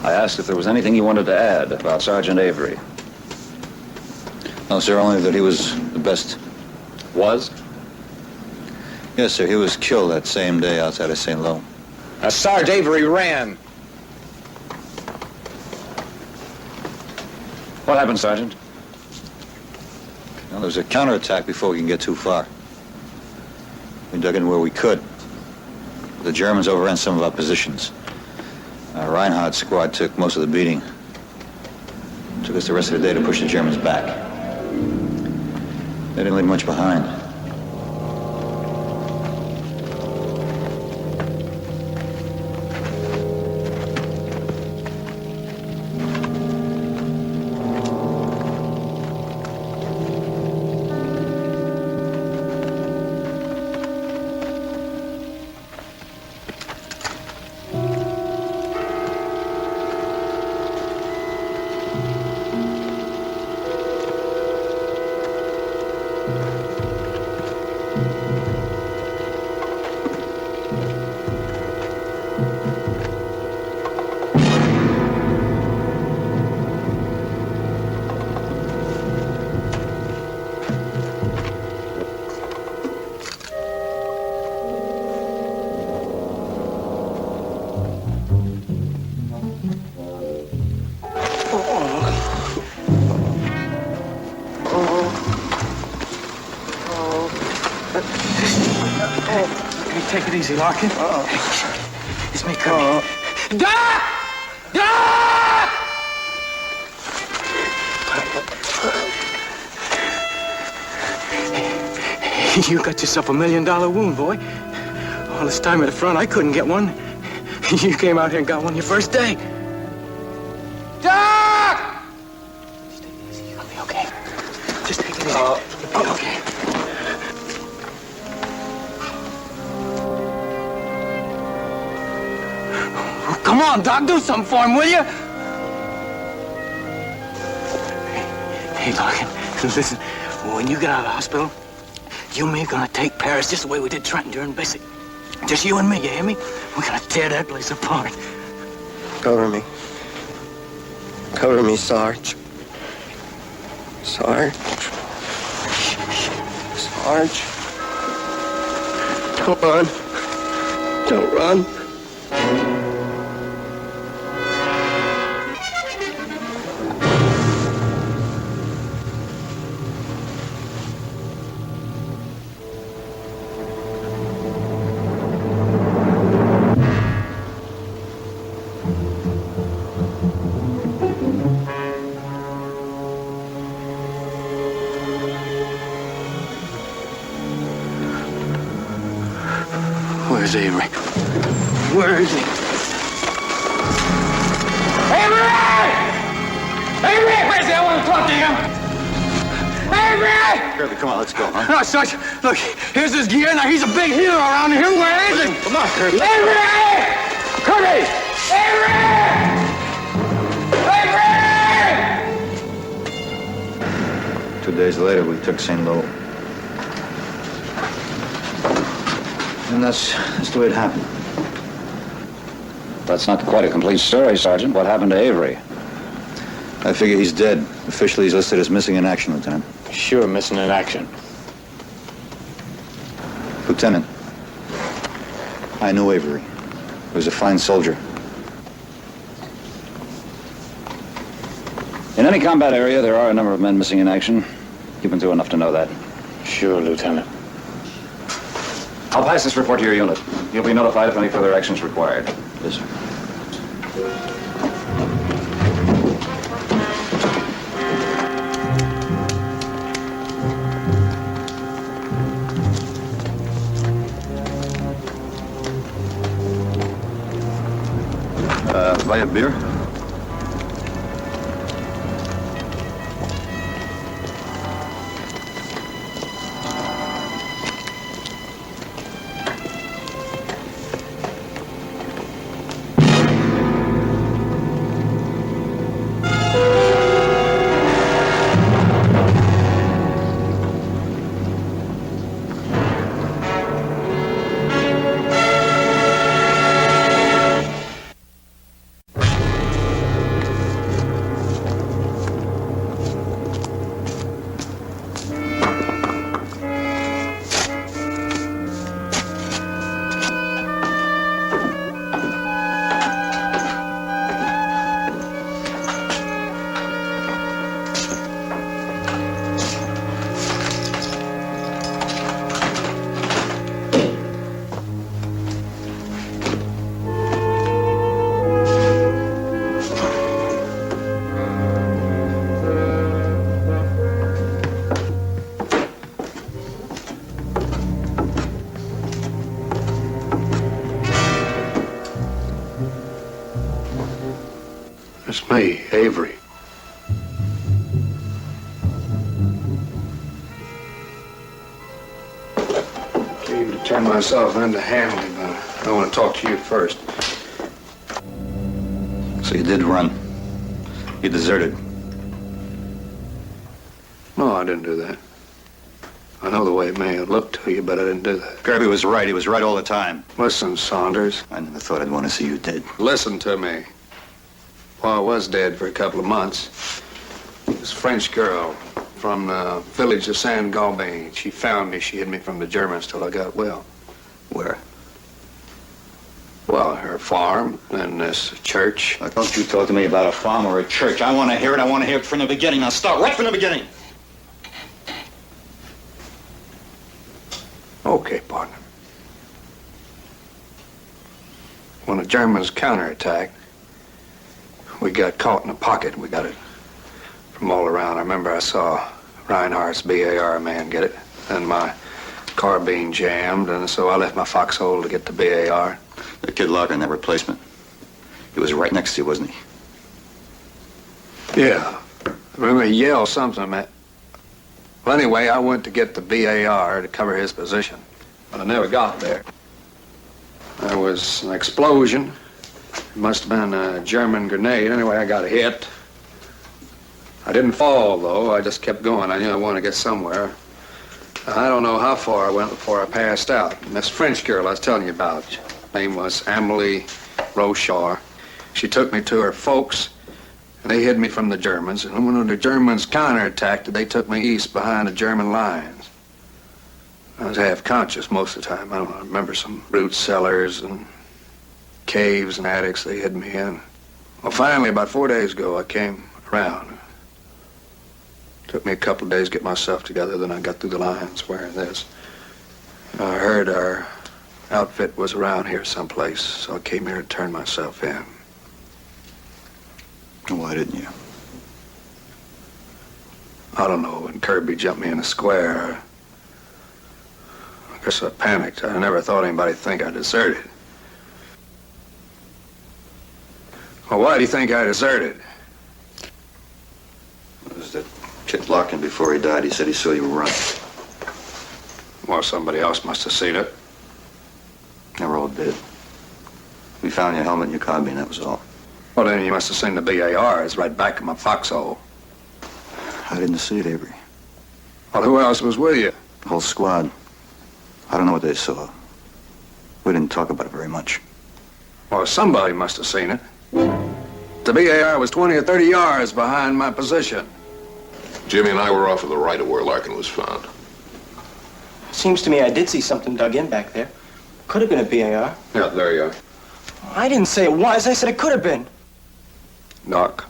I asked if there was anything you wanted to add about Sergeant Avery. No, sir, only that he was the best. Was? Yes, sir, he was killed that same day outside of St. Lo. Sarge Avery ran. What happened, Sergeant? Well, there was a counterattack before we can get too far. We dug in where we could. The Germans overran some of our positions. Reinhardt's squad took most of the beating. It took us the rest of the day to push the Germans back. They didn't leave much behind. Take it easy, Larkin. It's me, Kirby. Doc! Doc! You got yourself $1 million wound, boy. All this time at the front, I couldn't get one. You came out here and got one your first day. Doc! Just take it easy. You'll be okay. Just take it easy. You'll be okay. Come on, Doc, do something for him, will you? Hey, Larkin, listen, when you get out of the hospital, you and me are gonna take Paris just the way we did Trenton during basic. Just you and me, you hear me? We're gonna tear that place apart. Cover me. Cover me, Sarge. Sarge. Sarge. Don't run. Don't run. Where's Avery? Where is he? Avery! Avery! Where's he? I want to talk to him. Avery! Kirby, come on, let's go, huh? No, Sarge, look, here's his gear. Now, he's a big hero around here. Where is he? Come on, Kirby. Avery! Kirby! Avery! Avery! 2 days later, we took St. Lo. And that's the way it happened. That's not quite a complete story, Sergeant. What happened to Avery? I figure he's dead. Officially, he's listed as missing in action, Lieutenant. Sure, missing in action. Lieutenant, I knew Avery. He was a fine soldier. In any combat area, there are a number of men missing in action. You've been through enough to know that. Sure, Lieutenant. I'll pass this report to your unit. You'll be notified if any further action is required. Yes, sir. Buy a beer? It's me, Avery. Came to turn myself into Hanley, but I want to talk to you first. So you did run. You deserted. No, I didn't do that. I know the way it may have looked to you, but I didn't do that. Kirby was right. He was right all the time. Listen, Saunders. I never thought I'd want to see you dead. Listen to me. Well, I was dead for a couple of months. This French girl from the village of San Galbain, she found me. She hid me from the Germans till I got well. Where? Well, her farm and this church. Now, don't you talk to me about a farm or a church. I want to hear it. I want to hear it from the beginning. Now start right from the beginning. Okay, partner. When the Germans counterattacked, we got caught in a pocket. We got it from all around. I remember I saw Reinhardt's BAR man get it, and my carbine jammed, and so I left my foxhole to get the BAR. The kid Larkin, that replacement. He was right next to you, wasn't he? Yeah. I remember he yelled something, man. Well, anyway, I went to get the BAR to cover his position, but I never got there. There was an explosion. It must have been a German grenade. Anyway, I got hit. I didn't fall, though. I just kept going. I knew I wanted to get somewhere. I don't know how far I went before I passed out. And this French girl I was telling you about, her name was Amelie Rochard. She took me to her folks, and they hid me from the Germans. And when the Germans counterattacked, they took me east behind the German lines. I was half conscious most of the time. I don't know, I remember some root cellars and caves and attics they hid me in. Well, finally, about 4 days ago, I came around. Took me a couple of days to get myself together, then I got through the lines wearing this. I heard our outfit was around here someplace, so I came here to turn myself in. Why didn't you? I don't know, when Kirby jumped me in the square, I guess I panicked. I never thought anybody'd think I deserted. Well, why do you think I deserted? It was that kid Larkin before he died. He said he saw you run. Well, somebody else must have seen it. They were all dead. We found your helmet and your carbine, that was all. Well, then you must have seen the BAR. It's right back in my foxhole. I didn't see it, Avery. Well, who else was with you? The whole squad. I don't know what they saw. We didn't talk about it very much. Well, somebody must have seen it. The BAR was 20 or 30 yards behind my position. Jimmy and I were off of the right of where Larkin was found. Seems to me I did see something dug in back there. Could have been a BAR. Yeah, there you are. I didn't say it was. I said it could have been. Doc,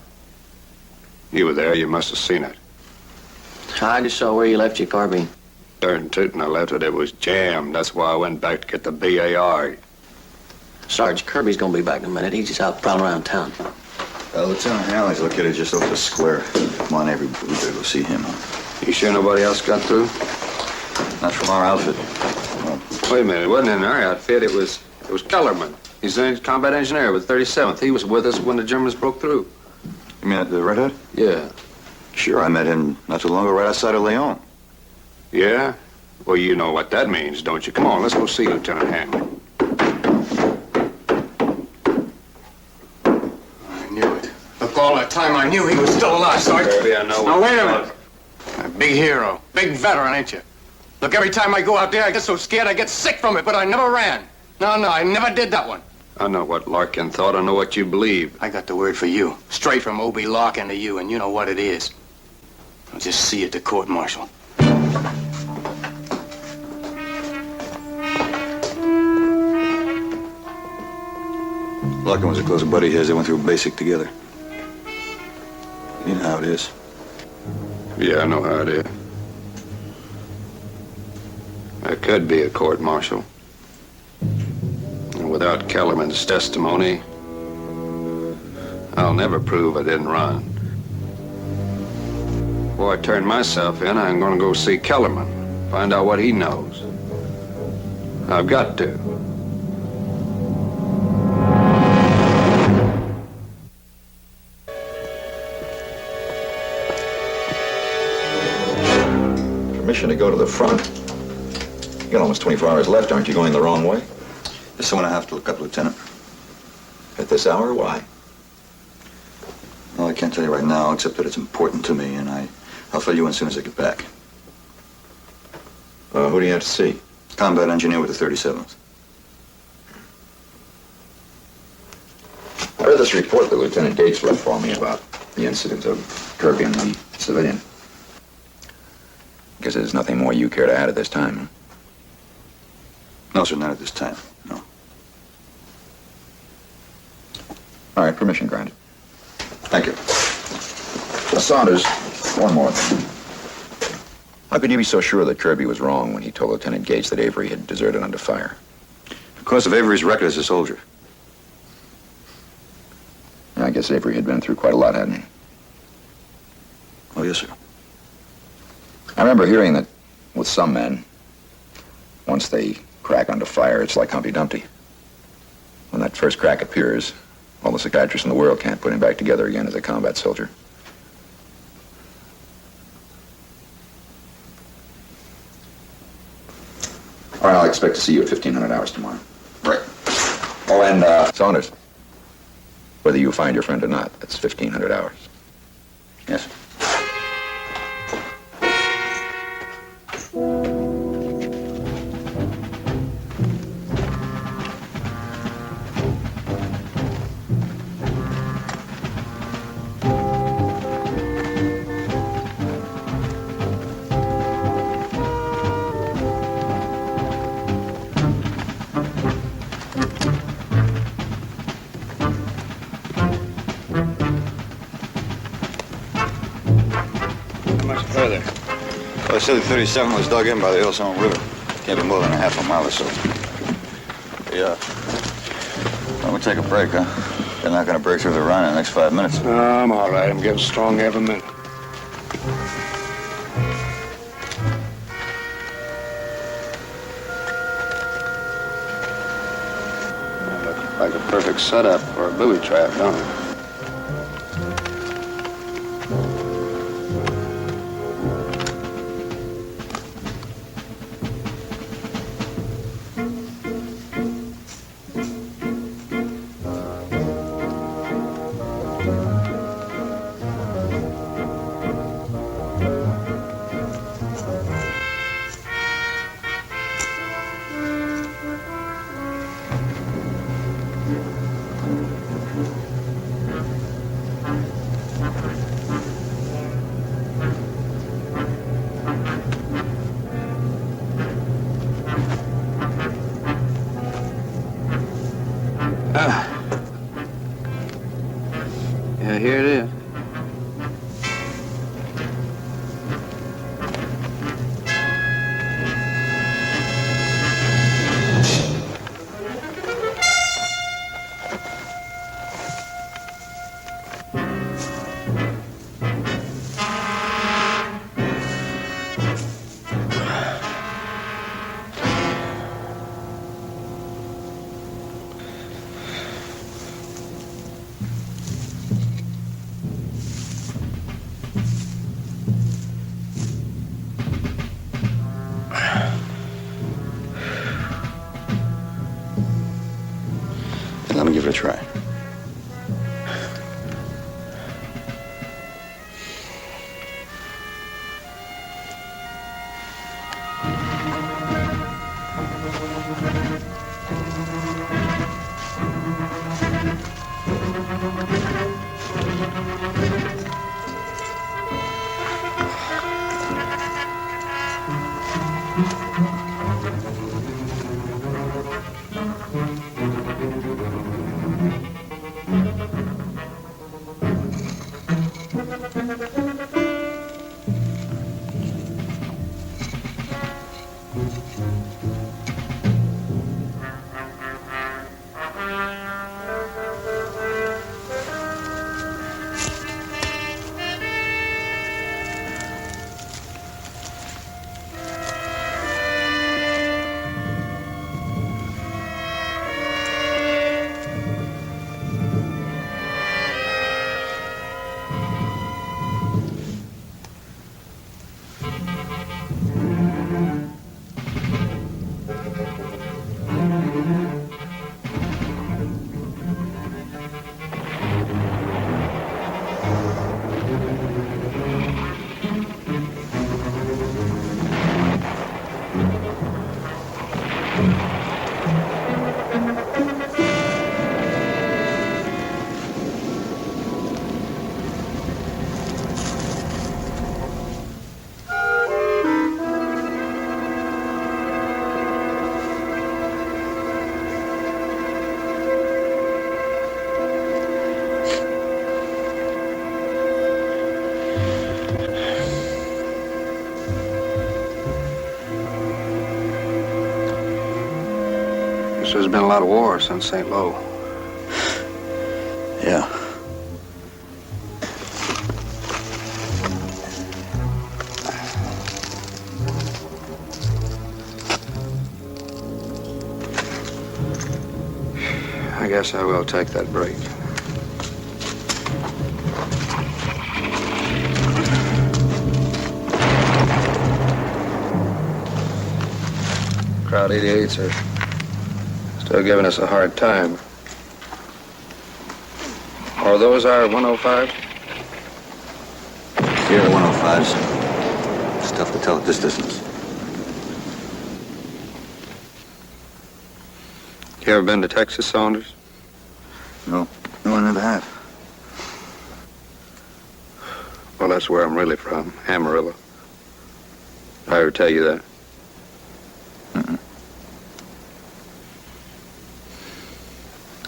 you were there. You must have seen it. I just saw where you left your carbine. Darn tootin', I left it. It was jammed. That's why I went back to get the BAR. Sarge, Kirby's gonna be back in a minute. He's just out prowling around town. Lieutenant Hanley's located just over the square. Come on, Avery. We better go see him. You sure nobody else got through? Not from our outfit. Wait a minute. It wasn't in our outfit. It was Kellerman. He's a combat engineer with 37th. He was with us when the Germans broke through. You mean the redhead? Yeah. Sure, I met him not too long ago right outside of Lyon. Yeah? Well, you know what that means, don't you? Come on, let's go see Lieutenant Hanley. I knew it. Look, all that time I knew he was still alive, Sergeant. Kirby, I know. Now, wait a minute. A big hero. Big veteran, ain't you? Look, every time I go out there, I get so scared I get sick from it, but I never ran. No, I never did that one. I know what Larkin thought. I know what you believe. I got the word for you. Straight from O.B. Larkin to you, and you know what it is. I'll just see you at the court-martial. Larkin was a close buddy of his. They went through basic together. You know how it is. Yeah, I know how it is. There could be a court-martial. And without Kellerman's testimony, I'll never prove I didn't run. Before I turn myself in, I'm going to go see Kellerman, find out what he knows. I've got to. permission to go to the front. You got almost 24 hours left. Aren't you going the wrong way? There's someone I have to look up, Lieutenant. At this hour? Why? Well, I can't tell you right now, except that it's important to me, and I'll fill you in as soon as I get back. Who do you have to see? Combat engineer with the 37th. I read this report that Lieutenant Gates left for me about the incident of Kirby and the civilian. Guess there's nothing more you care to add at this time, huh? No, sir, not at this time. No. All right, permission granted. Thank you. Saunders, one more thing. How could you be so sure that Kirby was wrong when he told Lieutenant Gates that Avery had deserted under fire? Because of Avery's record as a soldier. I guess Avery had been through quite a lot, hadn't he? Oh, yes, sir. I remember hearing that with some men, once they crack under fire, it's like Humpty Dumpty. When that first crack appears, all the psychiatrists in the world can't put him back together again as a combat soldier. All right, I'll expect to see you at 1500 hours tomorrow. Right. Oh, and, Saunders, whether you find your friend or not, that's 1500 hours. Yes. Further. Well, I said the 37 was dug in by the Yellowstone River. Can't be more than a half a mile or so. Yeah. I'm gonna take a break, huh? They're not gonna break through the Rhine in the next 5 minutes. No, I'm all right. I'm getting strong every minute. Looks like a perfect setup for a booby trap, don't it? Yeah, here it is. Let me give it a try. Guess there's been a lot of war since St. Lo. Yeah. I guess I will take that break. Crowd 88s are still giving us a hard time. Are those our 105s? Here are 105s. It's tough to tell at this distance. You ever been to Texas, Saunders? No. No, I never have. Well, that's where I'm really from, Amarillo. Did I ever tell you that?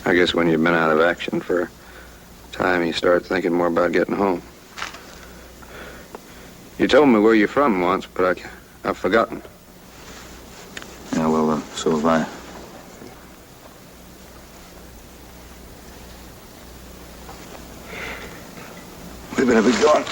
I guess when you've been out of action for a time, you start thinking more about getting home. You told me where you're from once, but I've forgotten. Yeah, well, so have I. We better be gone.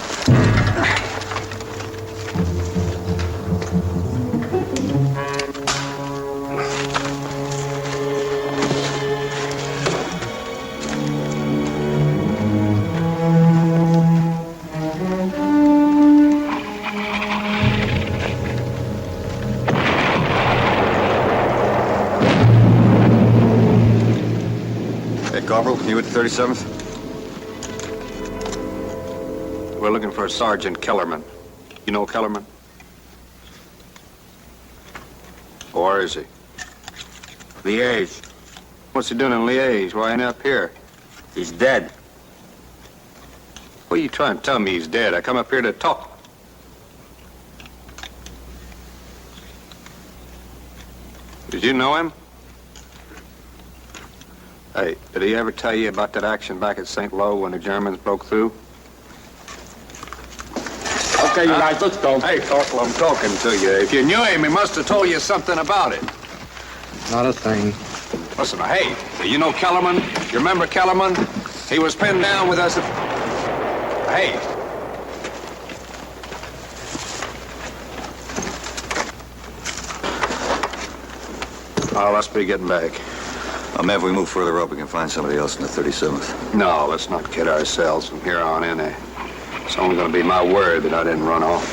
Hey, Corporal, you with the 37th? We're looking for Sergeant Kellerman. You know Kellerman? Where is he? Liège. What's he doing in Liège? Why ain't he up here? He's dead. What are you trying to tell me he's dead? I come up here to talk. Did you know him? Hey, did he ever tell you about that action back at St. Lo when the Germans broke through? Okay, you guys, let's go. Hey, Corporal, I'm talking to you. If you knew him, he must have told you something about it. Not a thing. Listen, hey, you know Kellerman? You remember Kellerman? He was pinned down with us. Hey. Oh, let's be getting back. If we move further up, we can find somebody else in the 37th. No, let's not kid ourselves from here on in. It's only going to be my word that I didn't run off.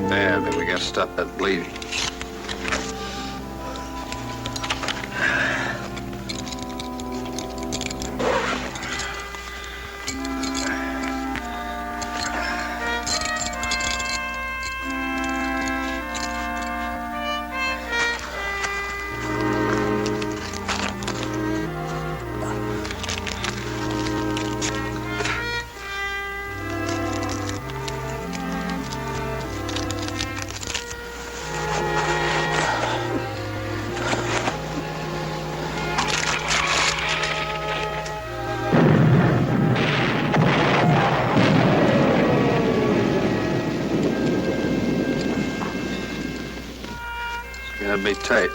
bad that we got to stop that bleeding. Gonna be tight.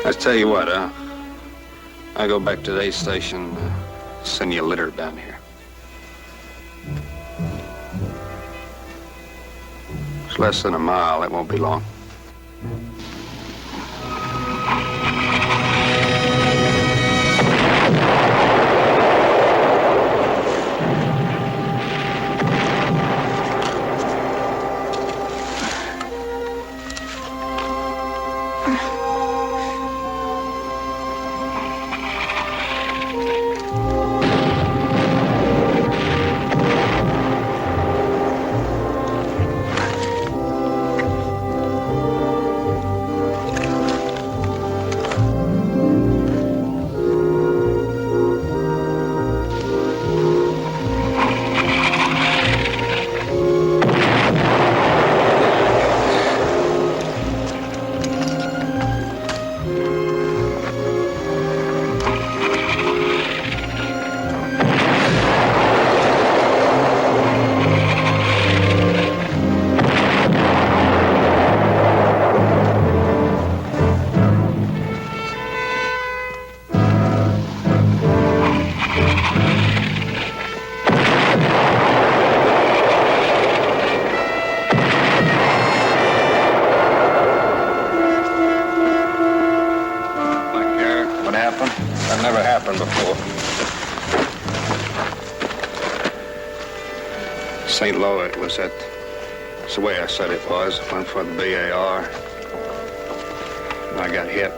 Let's tell you what, I go back to the aid station, send you a litter down here. It's less than a mile, it won't be long. That never happened before. St. Louis, it was at... It's the way I said it was. Went for the BAR. And I got hit.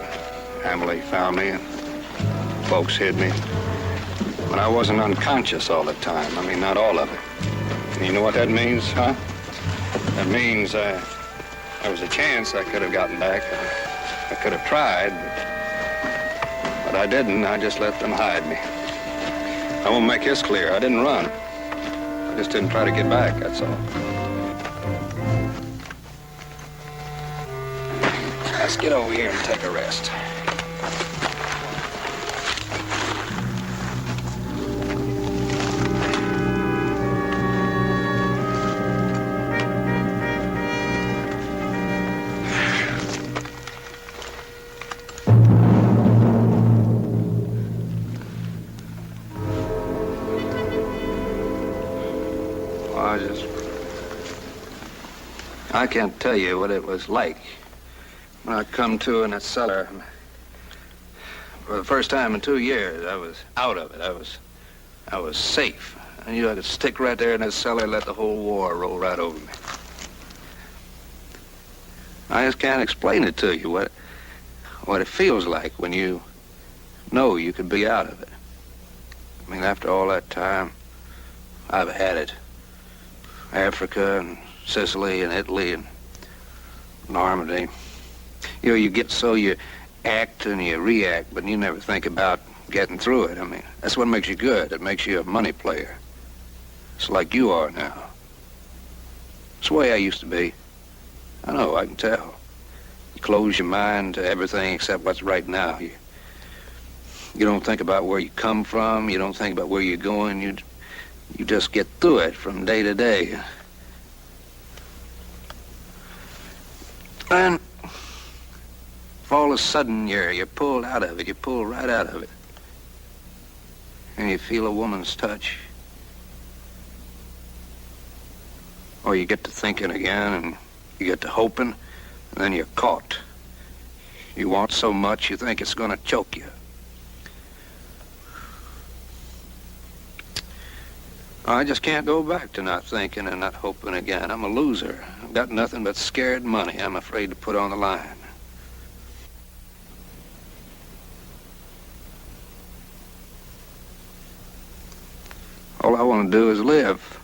Emily found me, and folks hid me. But I wasn't unconscious all the time. I mean, not all of it. And you know what that means, huh? That means there was a chance I could have gotten back. I could have tried, but I didn't. I just let them hide me. I won't make this clear. I didn't run. I just didn't try to get back, that's all. Let's get over here and take a rest. I can't tell you what it was like when I come to in that cellar. For the first time in 2 years, I was out of it. I was safe. I knew I could stick right there in that cellar and let the whole war roll right over me. I just can't explain it to you, what it feels like when you know you could be out of it. I mean, after all that time, I've had it. Africa and Sicily and Italy and Normandy. You know, you get so you act and you react, but you never think about getting through it. I mean, that's what makes you good. It makes you a money player. It's like you are now. It's the way I used to be. I know, I can tell. You close your mind to everything except what's right now. You don't think about where you come from. You don't think about where you're going. You just get through it from day to day. And if all of a sudden you're pulled out of it, you're pulled right out of it, and you feel a woman's touch, or you get to thinking again, and you get to hoping, and then you're caught. You want so much you think it's going to choke you. I just can't go back to not thinking and not hoping again. I'm a loser. I've got nothing but scared money I'm afraid to put on the line. All I want to do is live.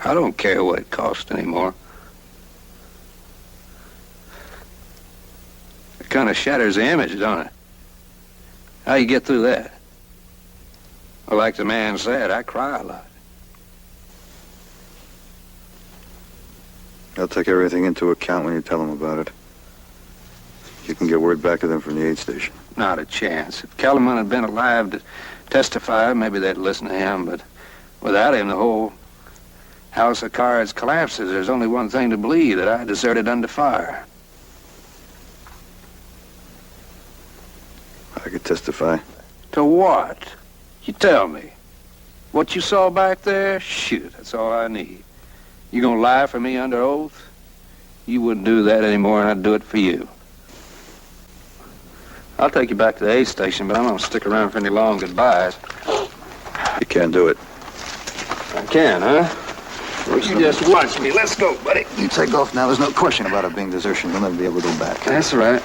I don't care what it costs anymore. It kind of shatters the image, don't it? How you get through that? Well, like the man said, I cry a lot. I'll take everything into account when you tell them about it. You can get word back to them from the aid station. Not a chance. If Kellerman had been alive to testify, maybe they'd listen to him, but without him, the whole house of cards collapses. There's only one thing to believe, that I deserted under fire. I could testify. To what? You tell me. What you saw back there? Shoot, that's all I need. You gonna lie for me under oath? You wouldn't do that anymore, and I'd do it for you. I'll take you back to the aid station, but I'm gonna stick around for any long goodbyes. You can't do it. I can, huh? Well, you just watch me. Let's go, buddy. You take off now. There's no question about it being desertion. You'll never be able to go back. That's right.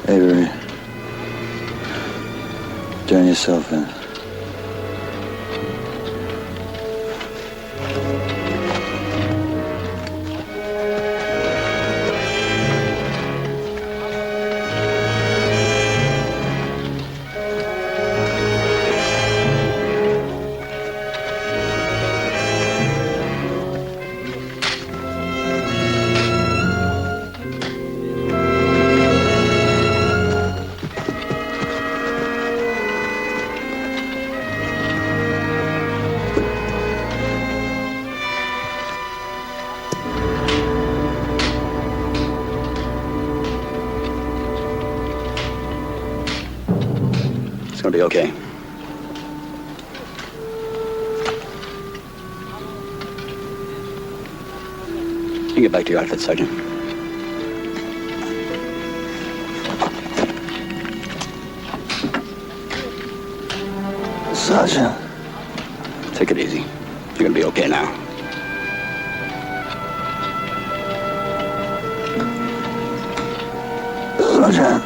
Avery, turn yourself in. It's gonna be okay. You can get back to your outfit, Sergeant. Sergeant. Take it easy. You're gonna be okay now. Sergeant.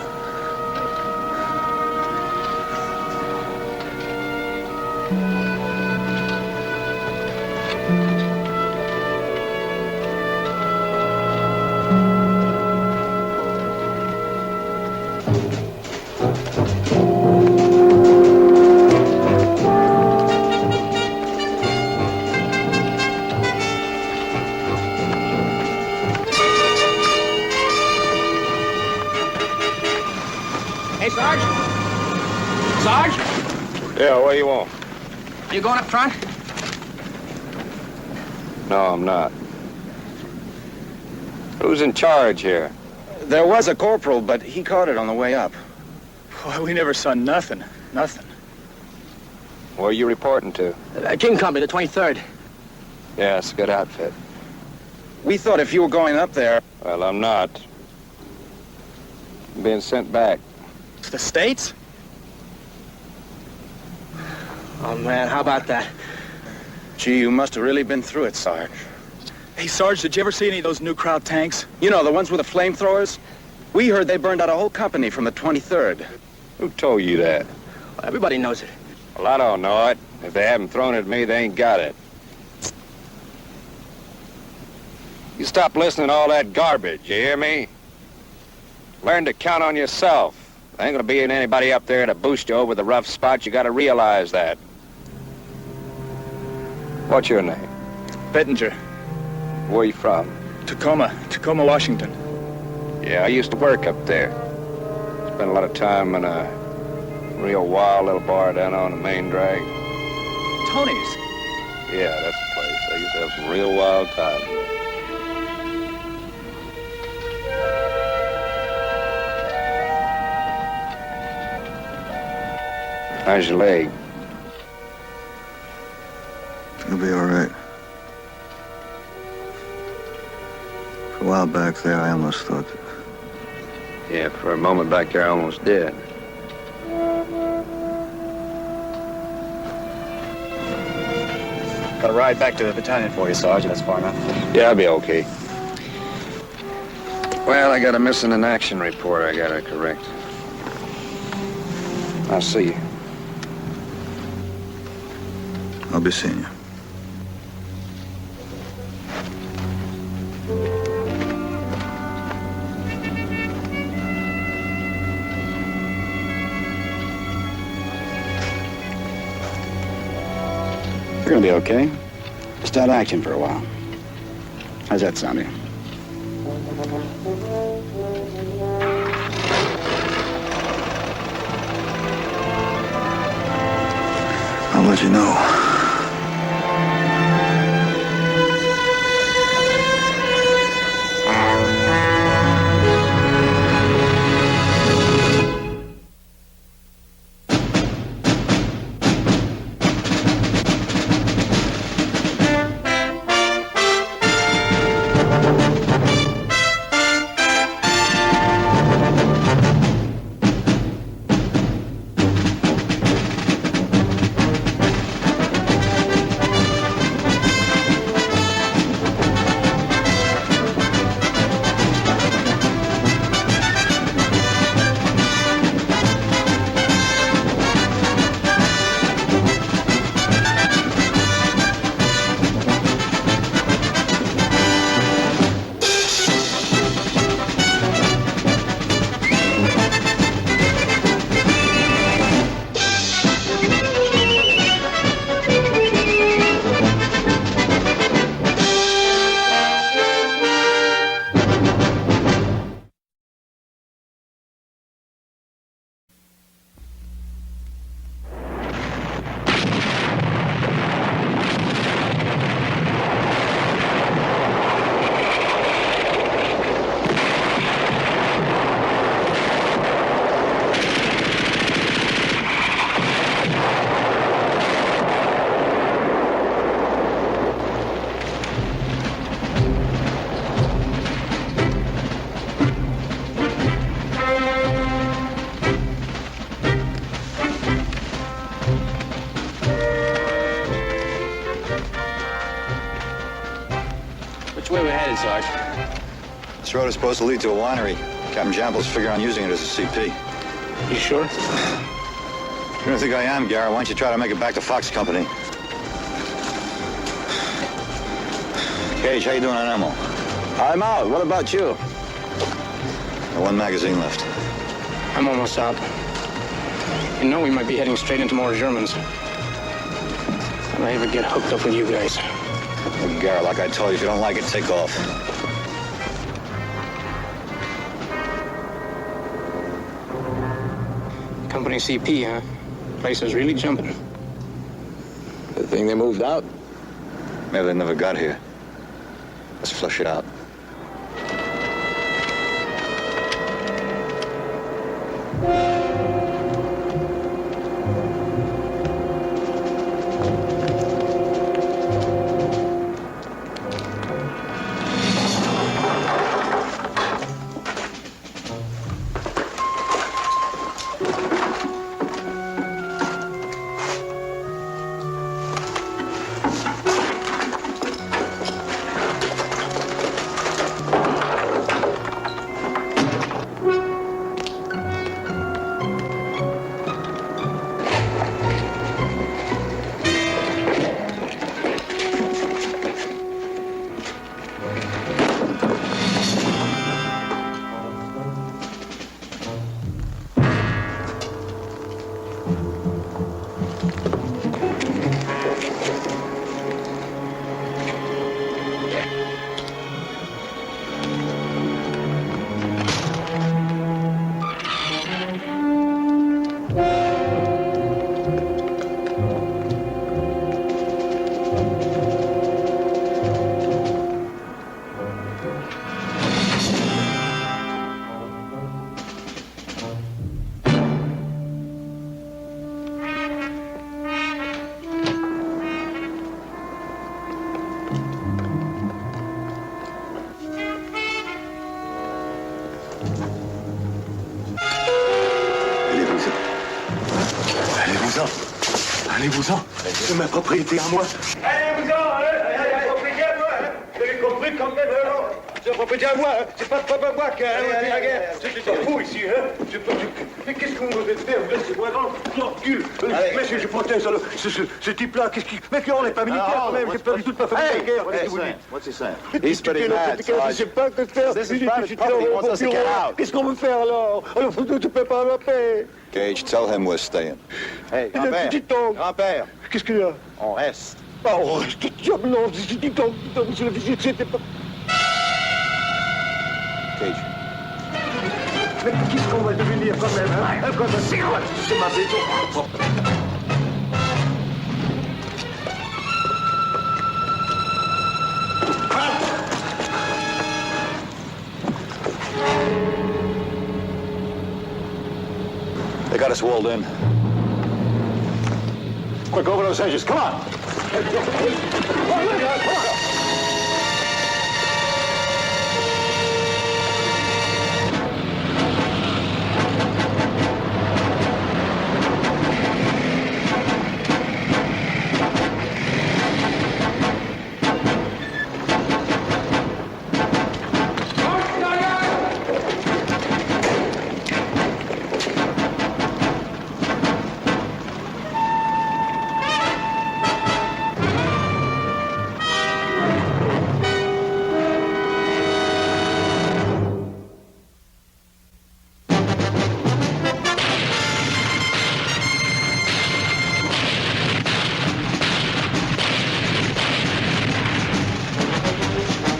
Hey, Sarge? Sarge? Yeah, what do you want? You going up front? No, I'm not. Who's in charge here? There was a corporal, but he caught it on the way up. Boy, we never saw nothing. Nothing. Where are you reporting to? King Company, the 23rd. Yeah, it's a good outfit. We thought if you were going up there... Well, I'm not. I'm being sent back. To the States? Oh, man, how about that? Gee, you must have really been through it, Sarge. Hey, Sarge, did you ever see any of those new crowd tanks? You know, the ones with the flamethrowers? We heard they burned out a whole company from the 23rd. Who told you that? Well, everybody knows it. Well, I don't know it. If they haven't thrown it at me, they ain't got it. You stop listening to all that garbage, you hear me? Learn to count on yourself. There ain't gonna be anybody up there to boost you over the rough spots. You gotta realize that. What's your name? Bettinger. Where you from? Tacoma, Washington. Yeah, I used to work up there. Spent a lot of time in a real wild little bar down on the main drag. Tony's? Yeah, that's the place. I used to have some real wild times there. How's your leg? It'll be all right. For a while back there, I almost thought that. Yeah, for a moment back there, I almost did. Got a ride back to the battalion for you, Sarge. That's far enough. Yeah, I'll be okay. Well, I got a missing in action report I gotta correct. I'll see you. I'll be seeing you. You're gonna be okay. Just out of action for a while. How's that sounding? I'll let you know. Sarge. This road is supposed to lead to a winery. Captain Jampel's figuring on using it as a CP. You sure? You don't think I am, Garrett? Why don't you try to make it back to Fox Company? Cage, how you doing on ammo? I'm out. What about you? Got one magazine left. I'm almost out. You know we might be heading straight into more Germans. If I ever get hooked up with you guys. Look, Garrett, like I told you, if you don't like it, take off. Company CP, huh? Place is really jumping. Good thing they moved out. Maybe they never got here. Let's flush it out. Allez-vous-en. Allez-vous-en. C'est ma propriété à moi. Allez, propriété à moi, hein. Vous avez compris quand même, alors. C'est propriété à moi, hein. C'est pas à moi qui a inventé la guerre. C'est pas fou ici, hein. Mais qu'est-ce que vous faites faire? Vous laissez-moi tranquille. Messieurs, je proteste. Alors, ce type-là, qu'est-ce qu'il... Mais on n'est pas militaire, quand même. J'ai pas du tout de ma famille de guerre. What's he saying? He's pretty mad, Sarge. Je sais pas que faire. This is private property. He wants us to get out. Qu'est-ce qu'on veut faire, alors? Tu peux pas la paix. Gage, tell him we're staying. Hey, grand-père. Grand-père. Qu'est-ce qu'il y a? On reste. Ah, on reste. Diable, non, monsieur l'officier, c'était pas... Gage. Mais qu'est-ce qu'on va devenir quand même, hein? C'est ma maison. They got us walled in. Quick, over those edges. Come on.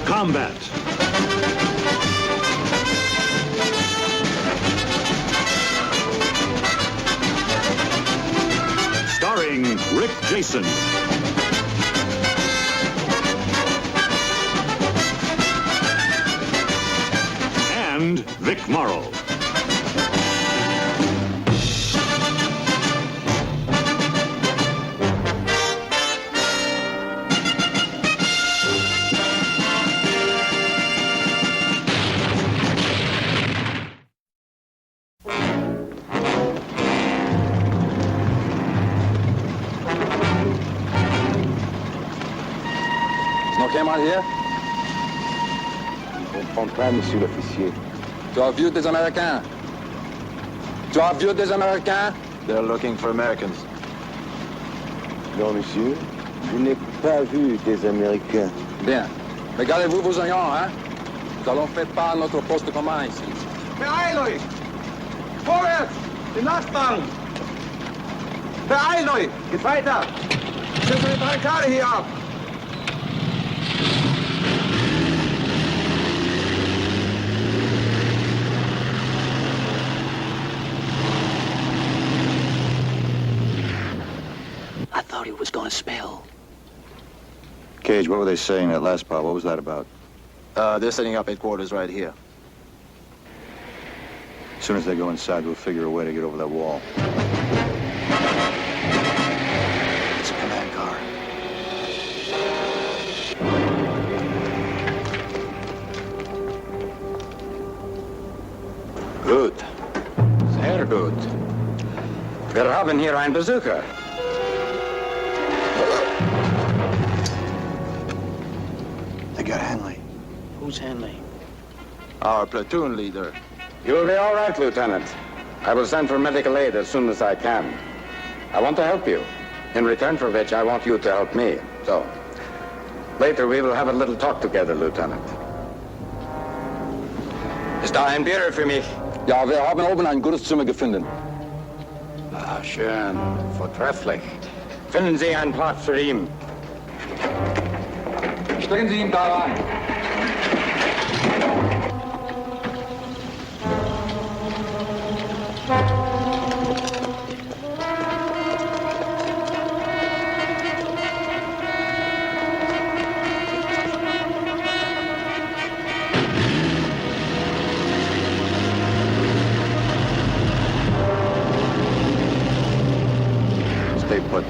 Combat. Starring Rick Jason. And Vic Morrow. No camera here? Je ne comprends pas, monsieur l'officier. Tu as vu des Américains? Tu as vu des Américains? They're looking for Americans. Non, monsieur, je n'ai pas vu des Américains. Bien. Mais gardez-vous vos oignons, hein? Nous allons faire part notre poste commun ici. Beeilt euch! Vorwärts! Den Nachbarn! Beeilt euch! Geht weiter! Schüttet die Barrikade hier ab! I thought he was gonna smell. Gage, what were they saying that last part? What was that about? They're setting up headquarters right here. As soon as they go inside, we'll figure a way to get over that wall. It's a command car. Gut. Sehr gut. Wir haben hier einen Besucher. They got Henley. Who's Henley? Our platoon leader. You will be all right, Lieutenant. I will send for medical aid as soon as I can. I want to help you. In return for which, I want you to help me. So, later we will have a little talk together, Lieutenant. Ist da ein Bier für mich? Ja, wir haben oben ein gutes Zimmer gefunden. Ah, schön. Vortrefflich. Finden Sie einen Platz für ihn. Schicken Sie ihn da rein. Stay put.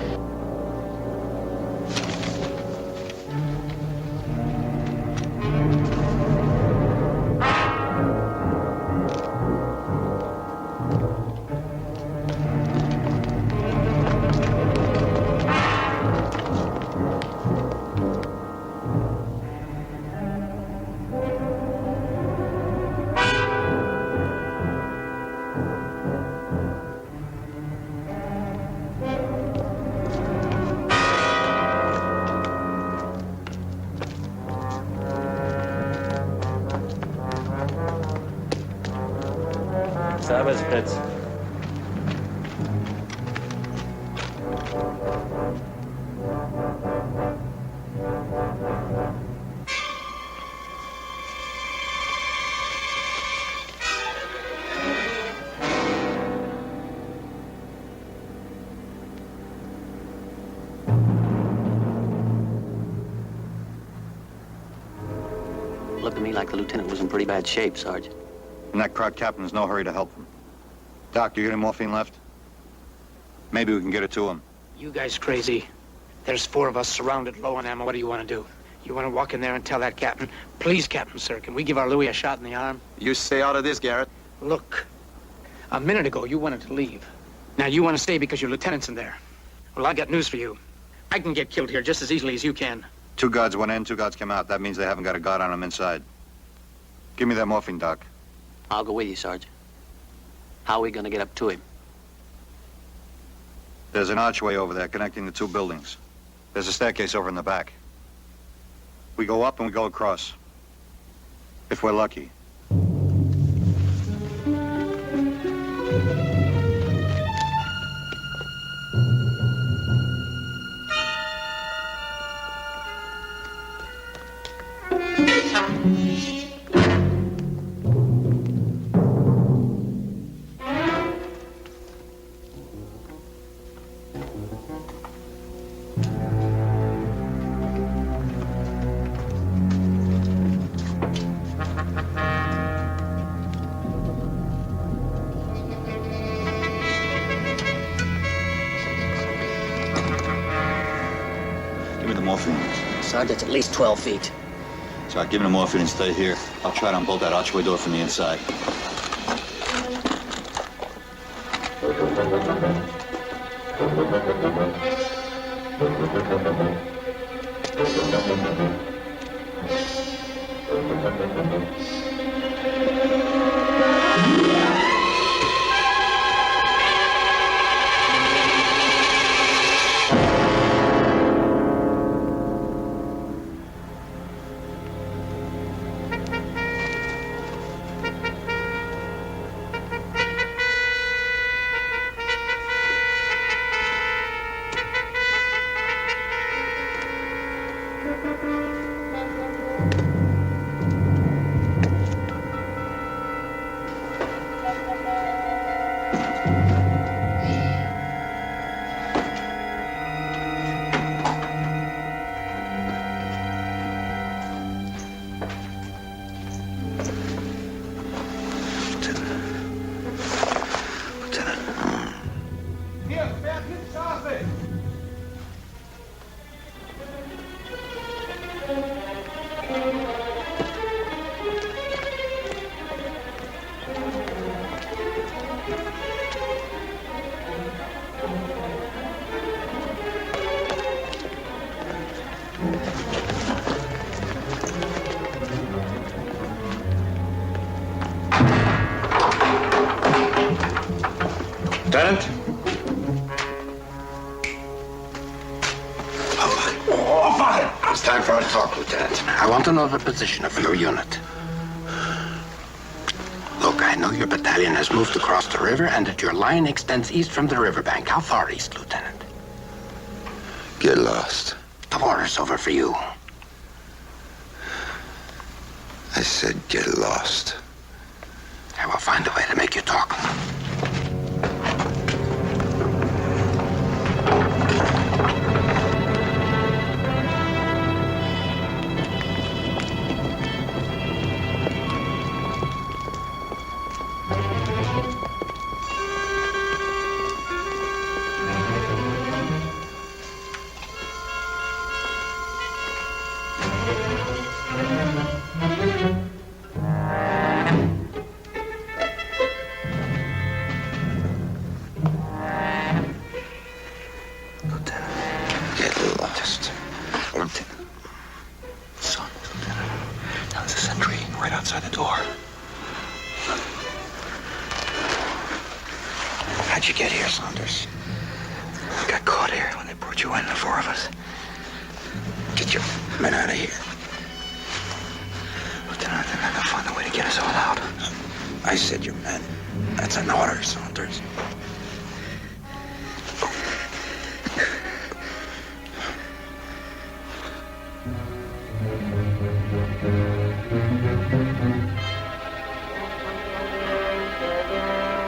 Servus, Fritz. Looked to me like the lieutenant was in pretty bad shape, Sarge. And that crack captain's no hurry to help him. Doc, you got any morphine left? Maybe we can get it to him. You guys crazy. There's 4 of us surrounded, low on ammo. What do you want to do? You want to walk in there and tell that captain, please, Captain, sir, can we give our Louis a shot in the arm? You stay out of this, Garrett. Look, a minute ago you wanted to leave. Now you want to stay because your lieutenant's in there. Well, I got news for you. I can get killed here just as easily as you can. 2 guards went in, 2 guards came out. That means they haven't got a guard on them inside. Give me that morphine, Doc. I'll go with you, Sarge. How are we going to get up to him? There's an archway over there connecting the 2 buildings. There's a staircase over in the back. We go up and we go across. If we're lucky. Give me the morphine. Sarge, that's at least 12 feet. Sorry, give me the morphine and stay here. I'll try to unbolt that archway door from the inside. Lieutenant? Oh, fine. It's time for a talk, Lieutenant. I want to know the position of your unit. Look, I know your battalion has moved across the river and that your line extends east from the riverbank. How far east, Lieutenant? Get lost. The water's over for you. said get lost. I will find a way to make you talk. How'd you get here, Saunders? I got caught here when they brought you in, the four of us. Get your men out of here. Lieutenant, they're not gonna find a way to get us all out. I said your men. That's an order, Saunders.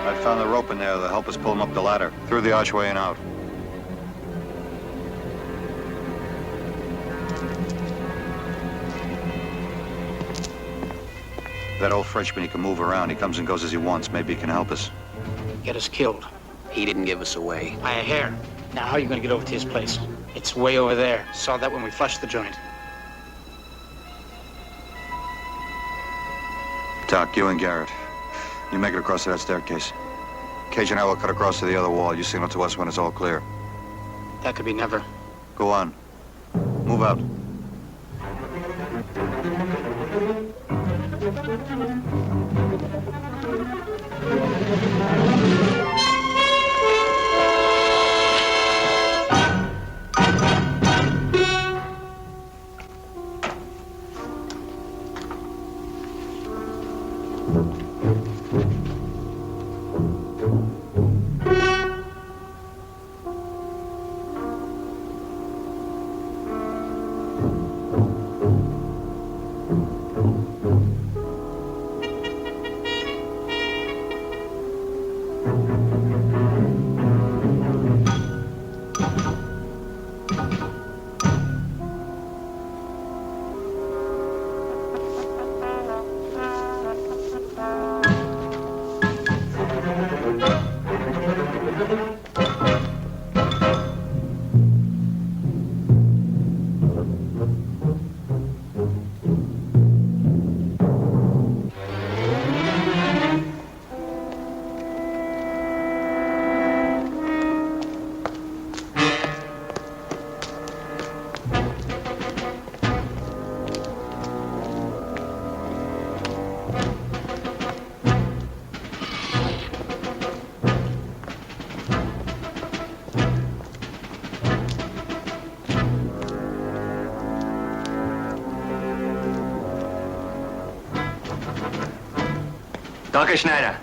I found the rope in there that'll help us pull him up the ladder, through the archway and out. That old Frenchman, he can move around. He comes and goes as he wants. Maybe he can help us. Get us killed. He didn't give us away. By a hair. Now, how are you going to get over to his place? It's way over there. Saw that when we flushed the joint. Doc, you and Garrett, you make it across to that staircase. Cage and I will cut across to the other wall. You signal to us when it's all clear. That could be never. Go on. Move out. Danke, Schneider.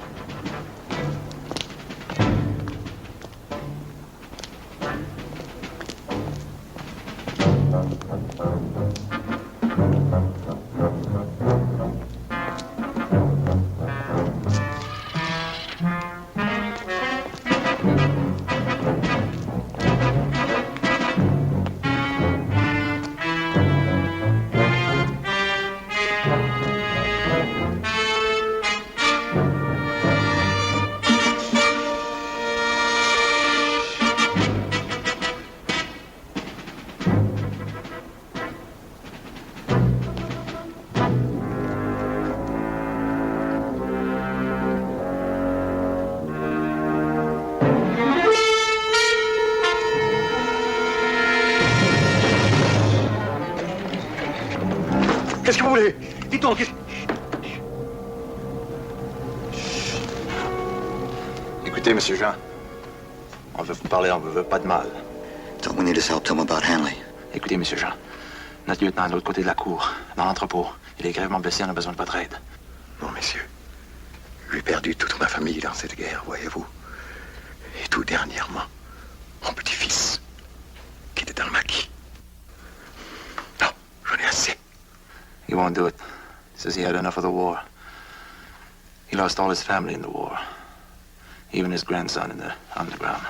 Qu'est-ce que vous voulez? Dites donc, Écoutez, Monsieur Jean, on veut vous parler, on vous veut pas de mal. Don't we need his help? Tell him about Hanley. Écoutez, Monsieur Jean, notre lieutenant de l'autre côté de la cour, dans l'entrepôt, il est gravement blessé, on a besoin de votre aide. Non, messieurs. J'ai perdu toute ma famille dans cette guerre, voyez-vous. Et tout dernièrement, mon petit-fils, qui était dans le maquis. Non, j'en ai assez. He won't do it. Says he had enough of the war. He lost all his family in the war. Even his grandson in the underground.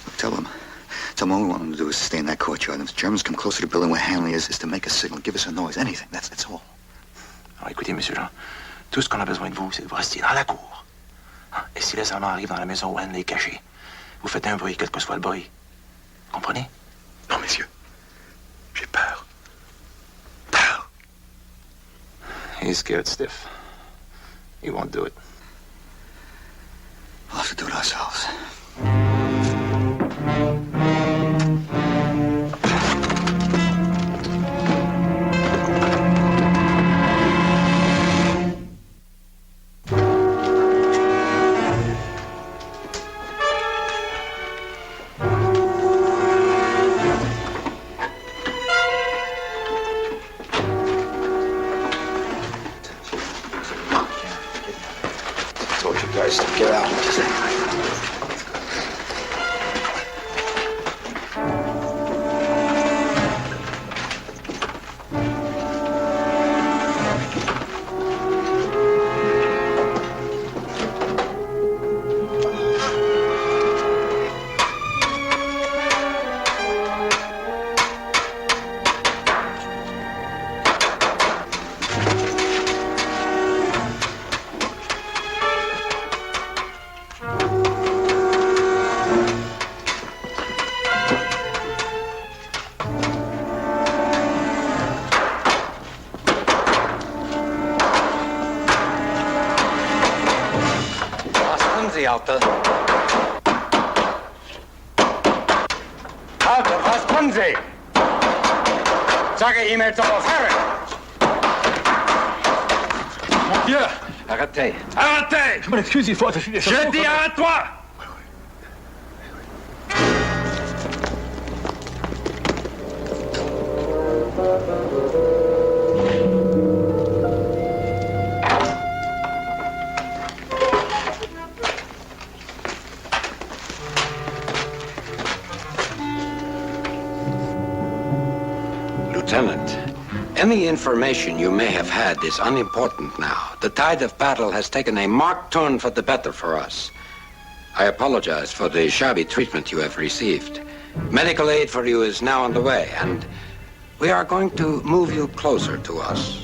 Look, tell him all we want him to do is stay in that courtyard. If the Germans come closer to the building where Hanley is to make a signal, give us a noise, anything. That's all. Alors écoutez, monsieur Jean, tout ce qu'on a besoin de vous, c'est de vous rester dans la cour. Et si les Allemands arrivent dans la maison où Hanley est caché, vous faites un bruit, quel que soit le bruit. Comprenez? Non, messieurs. J'ai peur. He's scared stiff. He won't do it. We'll have to do it ourselves. Get out. Alter, was tun Sie? Sage ihm jetzt aufhören! Mon Dieu! Arrêtez! Arrêtez! Je m'en excuse, il faut... Je dis arrête-toi! Lieutenant, any information you may have had is unimportant now. The tide of battle has taken a marked turn for the better for us. I apologize for the shabby treatment you have received. Medical aid for you is now on the way, and we are going to move you closer to us.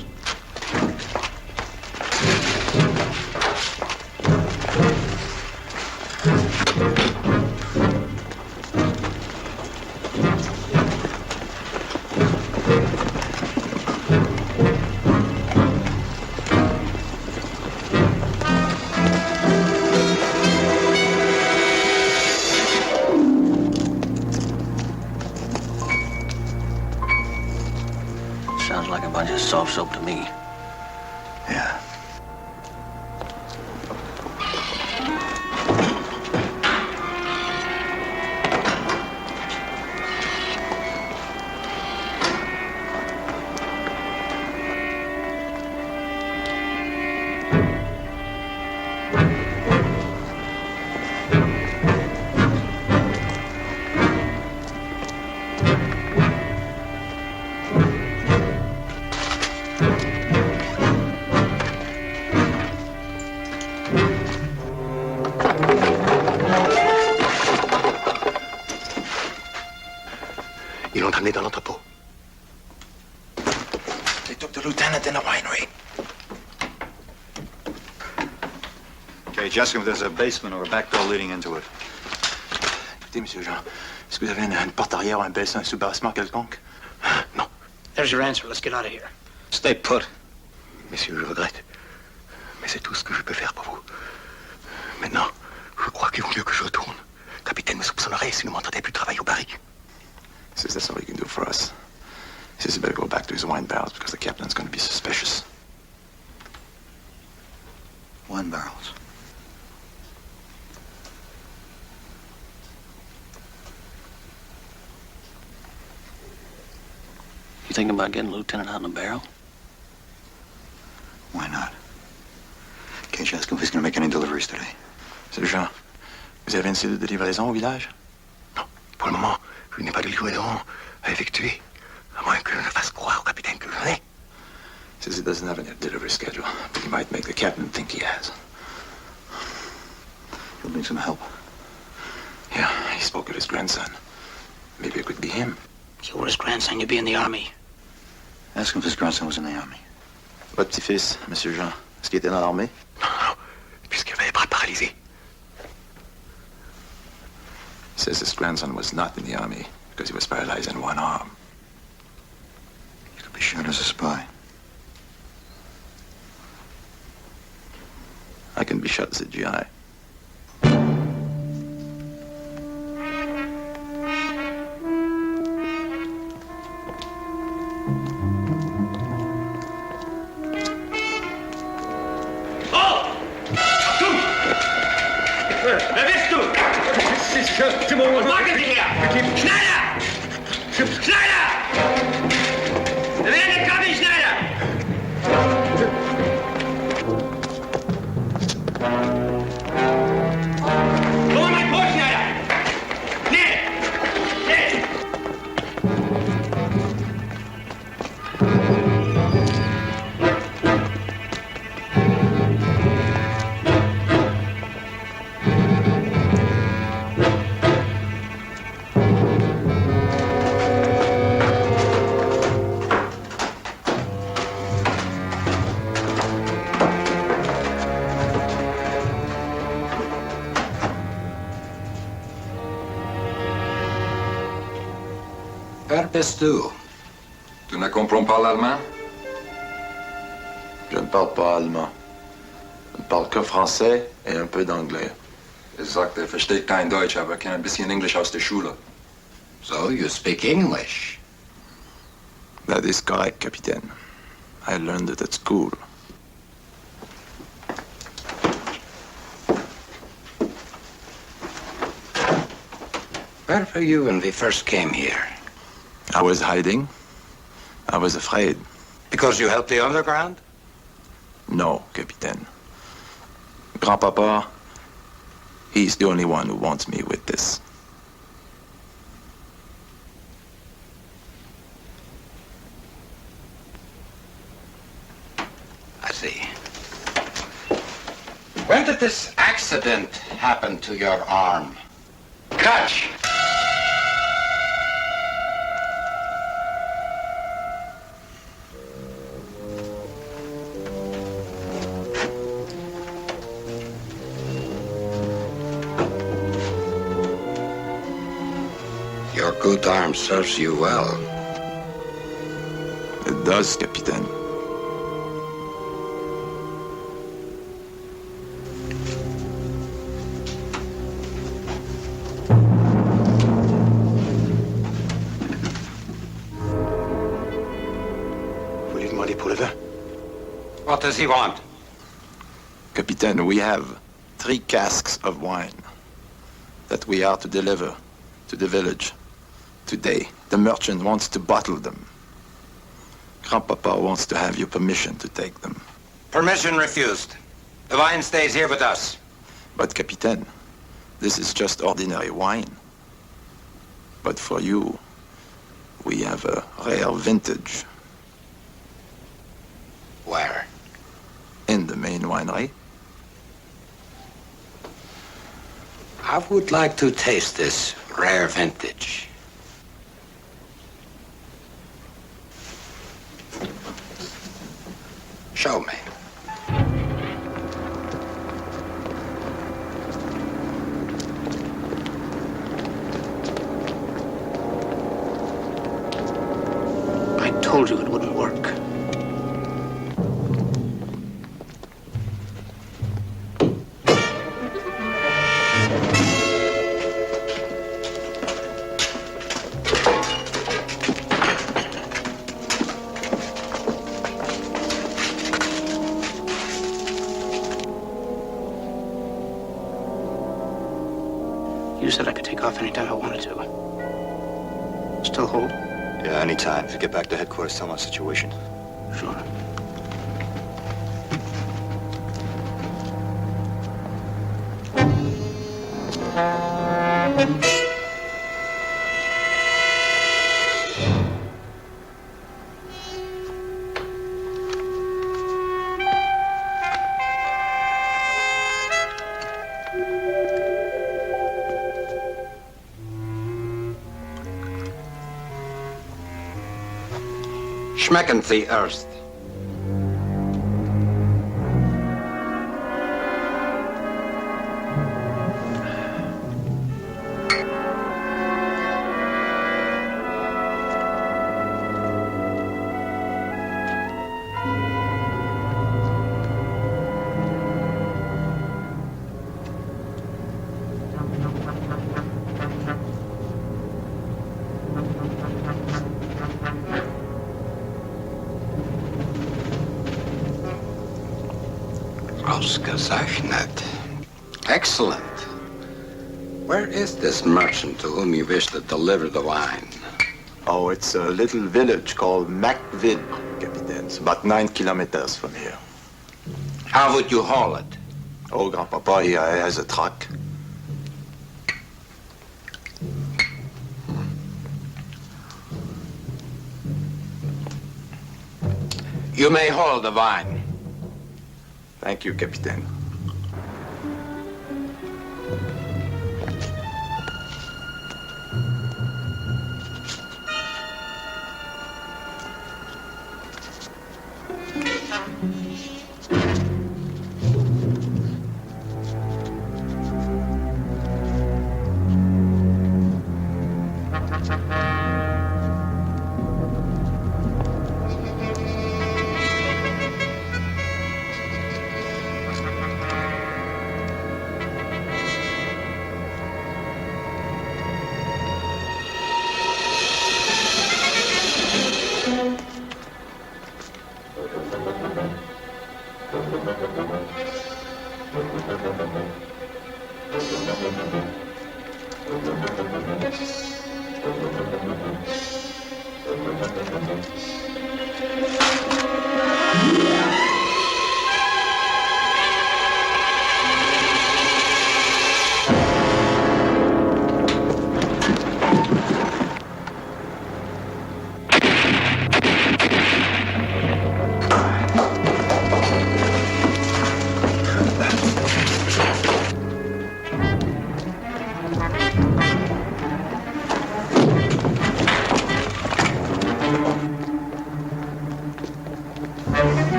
Sounds like a bunch of soft soap to me. Yeah. Ils l'ont amené dans l'entrepôt. They took the lieutenant in the winery. Okay, just if there's a basement or a back door leading into it. Écoutez, monsieur Jean, est-ce que vous avez une porte arrière ou un bassin, un soubassement quelconque? No. There's your answer. Let's get out of here. Stay put. Messieurs, je regrette. Mais c'est tout ce que je peux faire pour vous. Maintenant, je crois qu'il vaut mieux que je retourne. Le capitaine me soupçonnerait s'il ne m'entendait plus travailler au barrique. Says that's all he can do for us. He says he better go back to his wine barrels because the captain's going to be suspicious. Wine barrels. You thinking about getting Lieutenant out in a barrel? Why not? Can't you ask him if he's going to make any deliveries today? Monsieur Jean, vous avez une cellule de livraison au village? Pour le moment, je n'ai pas de livraison à effectuer. À moins que je ne fasse croire au capitaine que j'en ai. Says he doesn't have any delivery schedule, but he might make the captain think he has. He'll need some help. Yeah, he spoke of his grandson. Maybe it could be him. If you were his grandson, you'd be in the army. Ask him if his grandson was in the army. Votre petit-fils, Monsieur Jean, est-ce qu'il était dans l'armée? Non, puisqu'il avait les bras paralysés. He says his grandson was not in the army because he was paralyzed in one arm. He could be shot as a spy. I can be shot as a GI. Wer bist du? Was machen Sie hier? Schneider! Schneider! Wer ist coming, Schneider? Hol mein Brot, Schneider! Schnell! Schnell! Père Pestou. Tu ne comprends pas l'allemand? Je ne parle pas allemand. Je ne parle que français et un peu d'anglais. Er sagt, er versteht kein Deutsch, aber er kennt ein bisschen Englisch aus der Schule. So, you speak English? That is correct, Capitaine. I learned it at school. Where were you when we first came here? I was hiding. I was afraid. Because you helped the underground? No, Capitaine. Grandpapa, he's the only one who wants me with this. I see. When did this accident happen to your arm? Catch! Your good arm serves you well. It does, Capitaine. Vous lui demandez pour le vin? What does he want? Capitaine, we have 3 casks of wine that we are to deliver to the village today. The merchant wants to bottle them. Grandpapa wants to have your permission to take them. Permission refused. The wine stays here with us. But, Capitaine, this is just ordinary wine. But for you, we have a rare vintage. Where? In the main winery. I would like to taste this rare vintage. Show me. I told you it wouldn't work. You said I could take off anytime I wanted to. Still hold? Yeah, anytime. If you get back to headquarters, tell my situation. Sure. schmecken Sie erst? Ausgezeichnet. Excellent. Where is this merchant to whom you wish to deliver the wine? Oh, it's a little village called Macvid, Capitaine. It's about 9 kilometers from here. How would you haul it? Oh, Grandpapa, he has a truck. You may haul the wine. Thank you, Capitaine.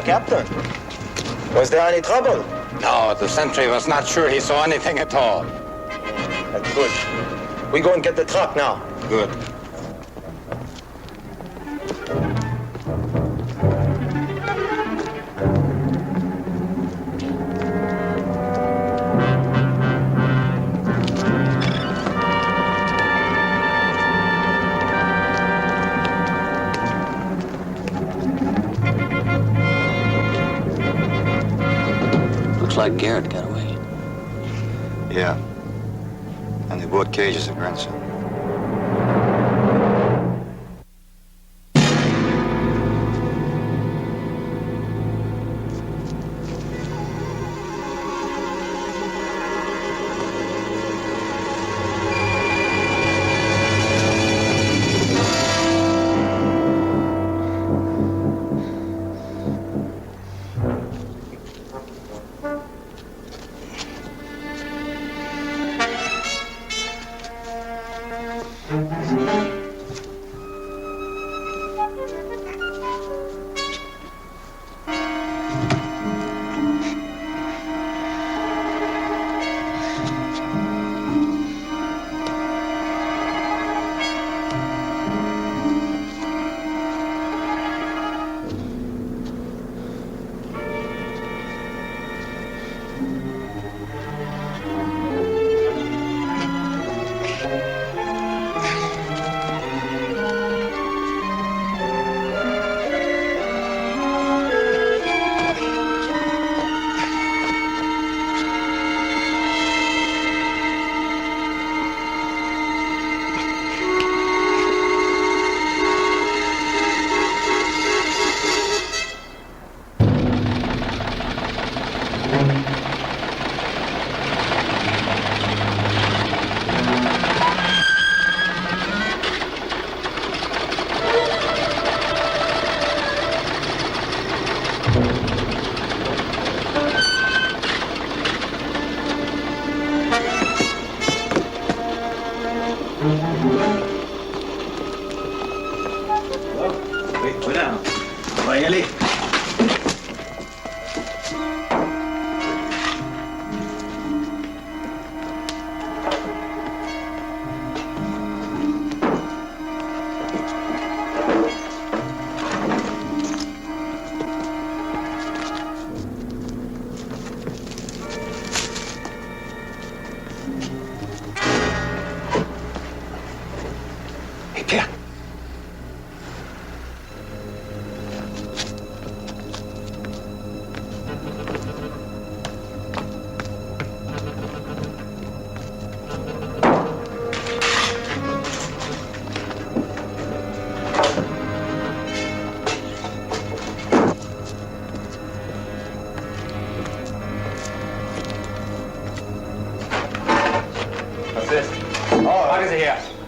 Captain, was there any trouble? No, the sentry was not sure he saw anything at all. That's good. We go and get the truck now. Good. Looks like Garrett got away. Yeah. And they bought cages at Grenson. y aller. Hey, Pierre.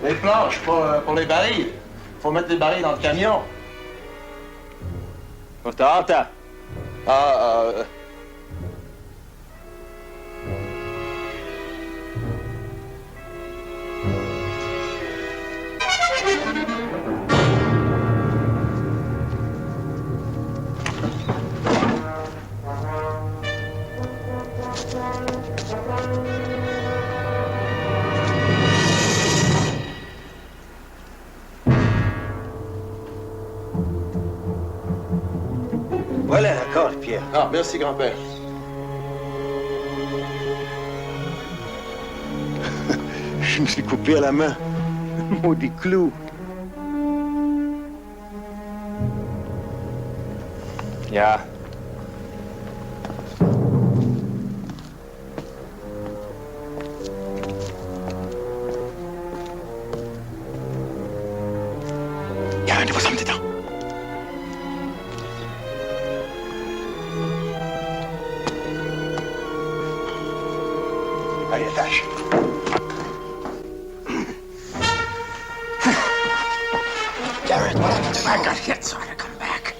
Les planches pour les barils. Faut mettre les barils dans le camion. Porta. Voilà, d'accord, Pierre. Ah, merci, grand-père. Je me suis coupé à la main. Maudit clou. Ja. Il y a un de vos hommes dedans. Allez, attache. Garrett, what happened to you? I got hit, so I had to come back.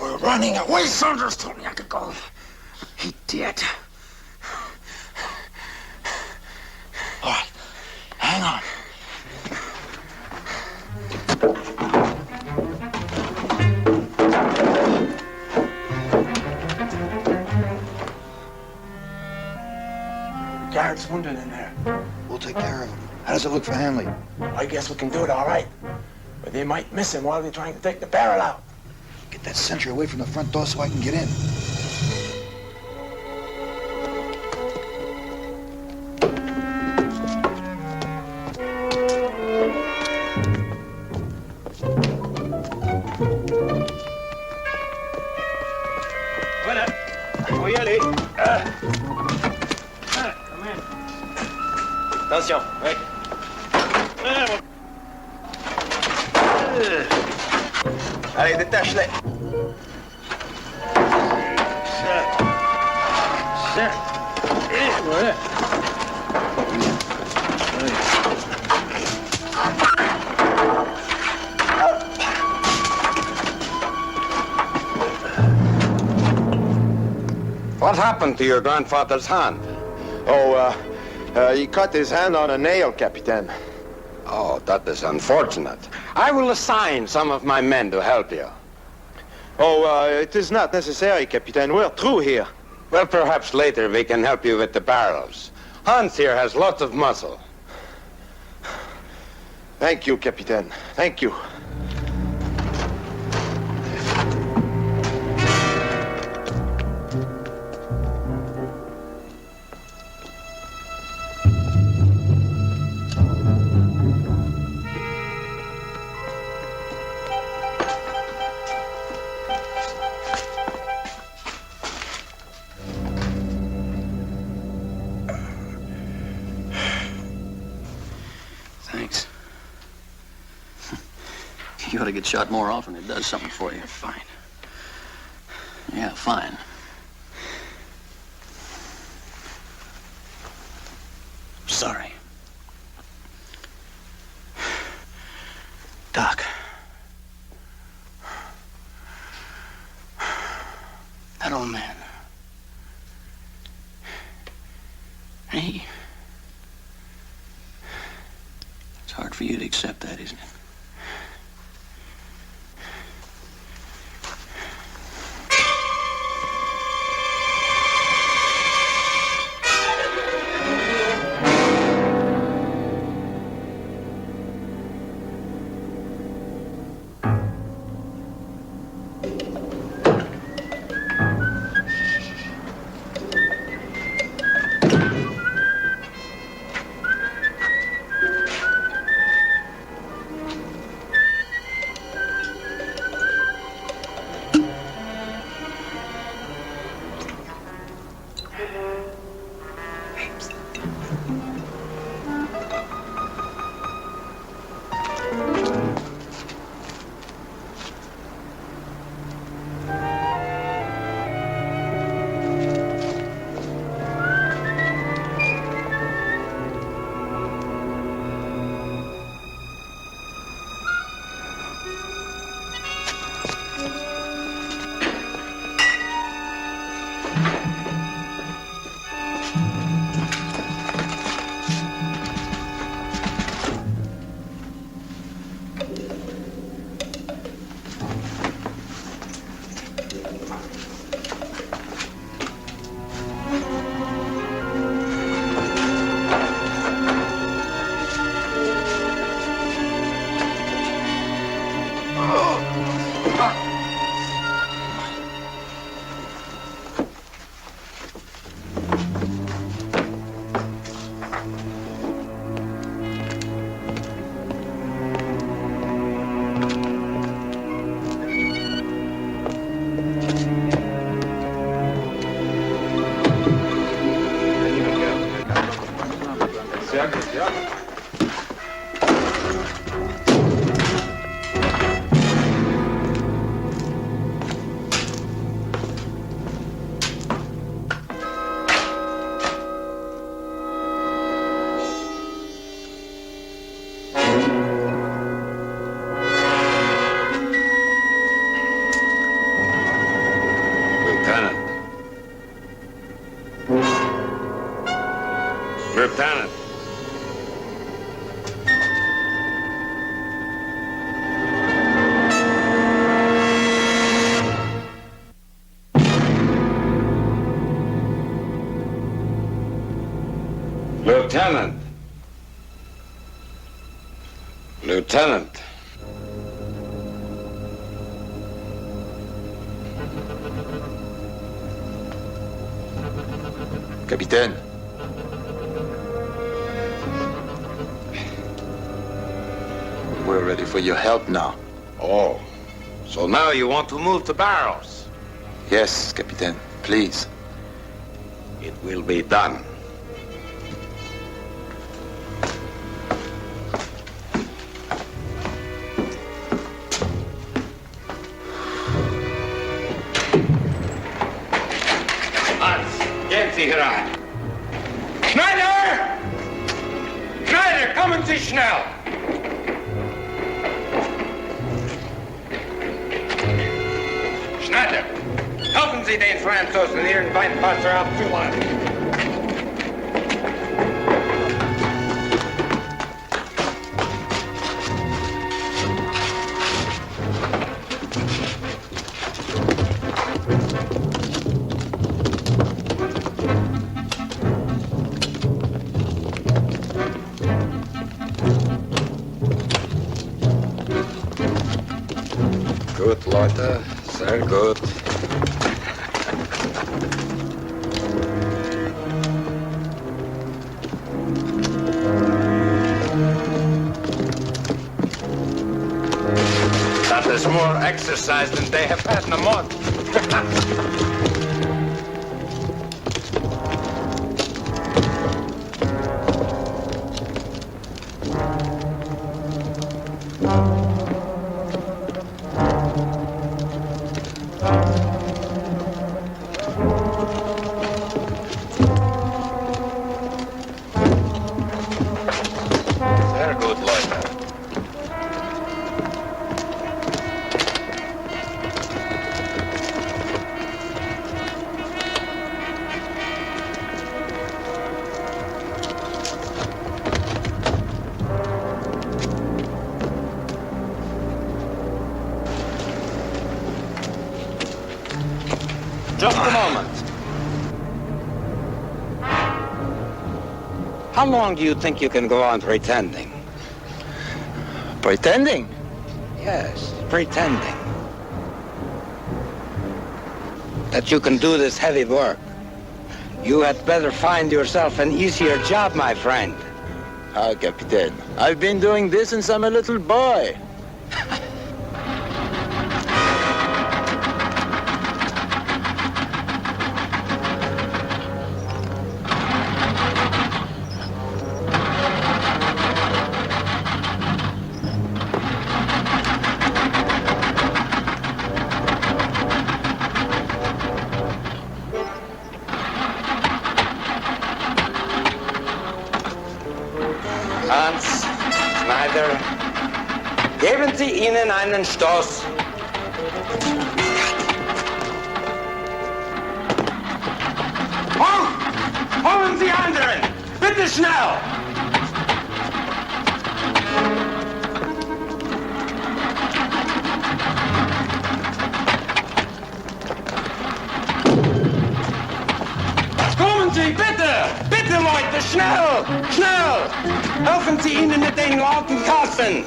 We're running away. Soldiers told me I could go. He did. All right, hang on. Garrett's wounded in there. We'll take care of him. How does it look for Hanley? I guess we can do it all right. But they might miss him while they're trying to take the barrel out. Get that sentry away from the front door so I can get in. Voilà. Faut y aller. Attention. Oui. Allez, détache-les. Ça. Et voilà. What happened to your grandfather's hand? He cut his hand on a nail, Captain. Oh, that is unfortunate. I will assign some of my men to help you. It is not necessary, Captain. We're through here. Well, perhaps later we can help you with the barrels. Hans here has lots of muscle. Thank you, Captain. Thank you. Thanks. You ought to get shot more often. It does something for you. Fine. Yeah, fine. Sorry. Doc. That old man. He... It's hard for you to accept that, isn't it? Lieutenant. Capitaine. We're ready for your help now. Oh, so now you want to move to Barrows? Yes, Capitaine, please. It will be done. Hans, gehen Sie herein. Schneider! Schneider, kommen Sie schnell! Schneider, helfen Sie den Franzosen, Ihren Weinpasser abzuladen. Gut, Leute, sehr gut. That is more exercise than they have had in a month. Sehr gut, Leute. Just a moment. How long do you think you can go on pretending? Pretending? Yes, pretending. That you can do this heavy work. You had better find yourself an easier job, my friend. Ah, Capitaine, I've been doing this since I'm a little boy. Hans, Schneider, geben Sie ihnen einen Stoß. Holen Sie anderen! Bitte schnell! Kommen Sie, bitte! Bitte, Leute, schnell! Schnell! Helfen Sie ihnen mit den lauten Kassen!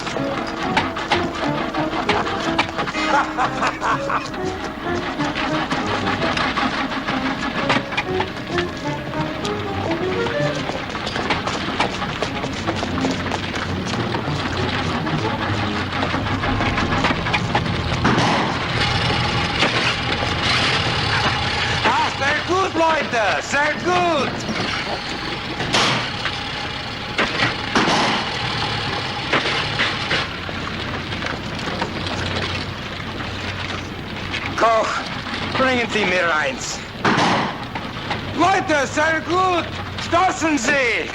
Ah, sehr gut, Leute! Sehr gut! Koch, bringen Sie mir eins. Leute, sehr gut! Stoßen Sie!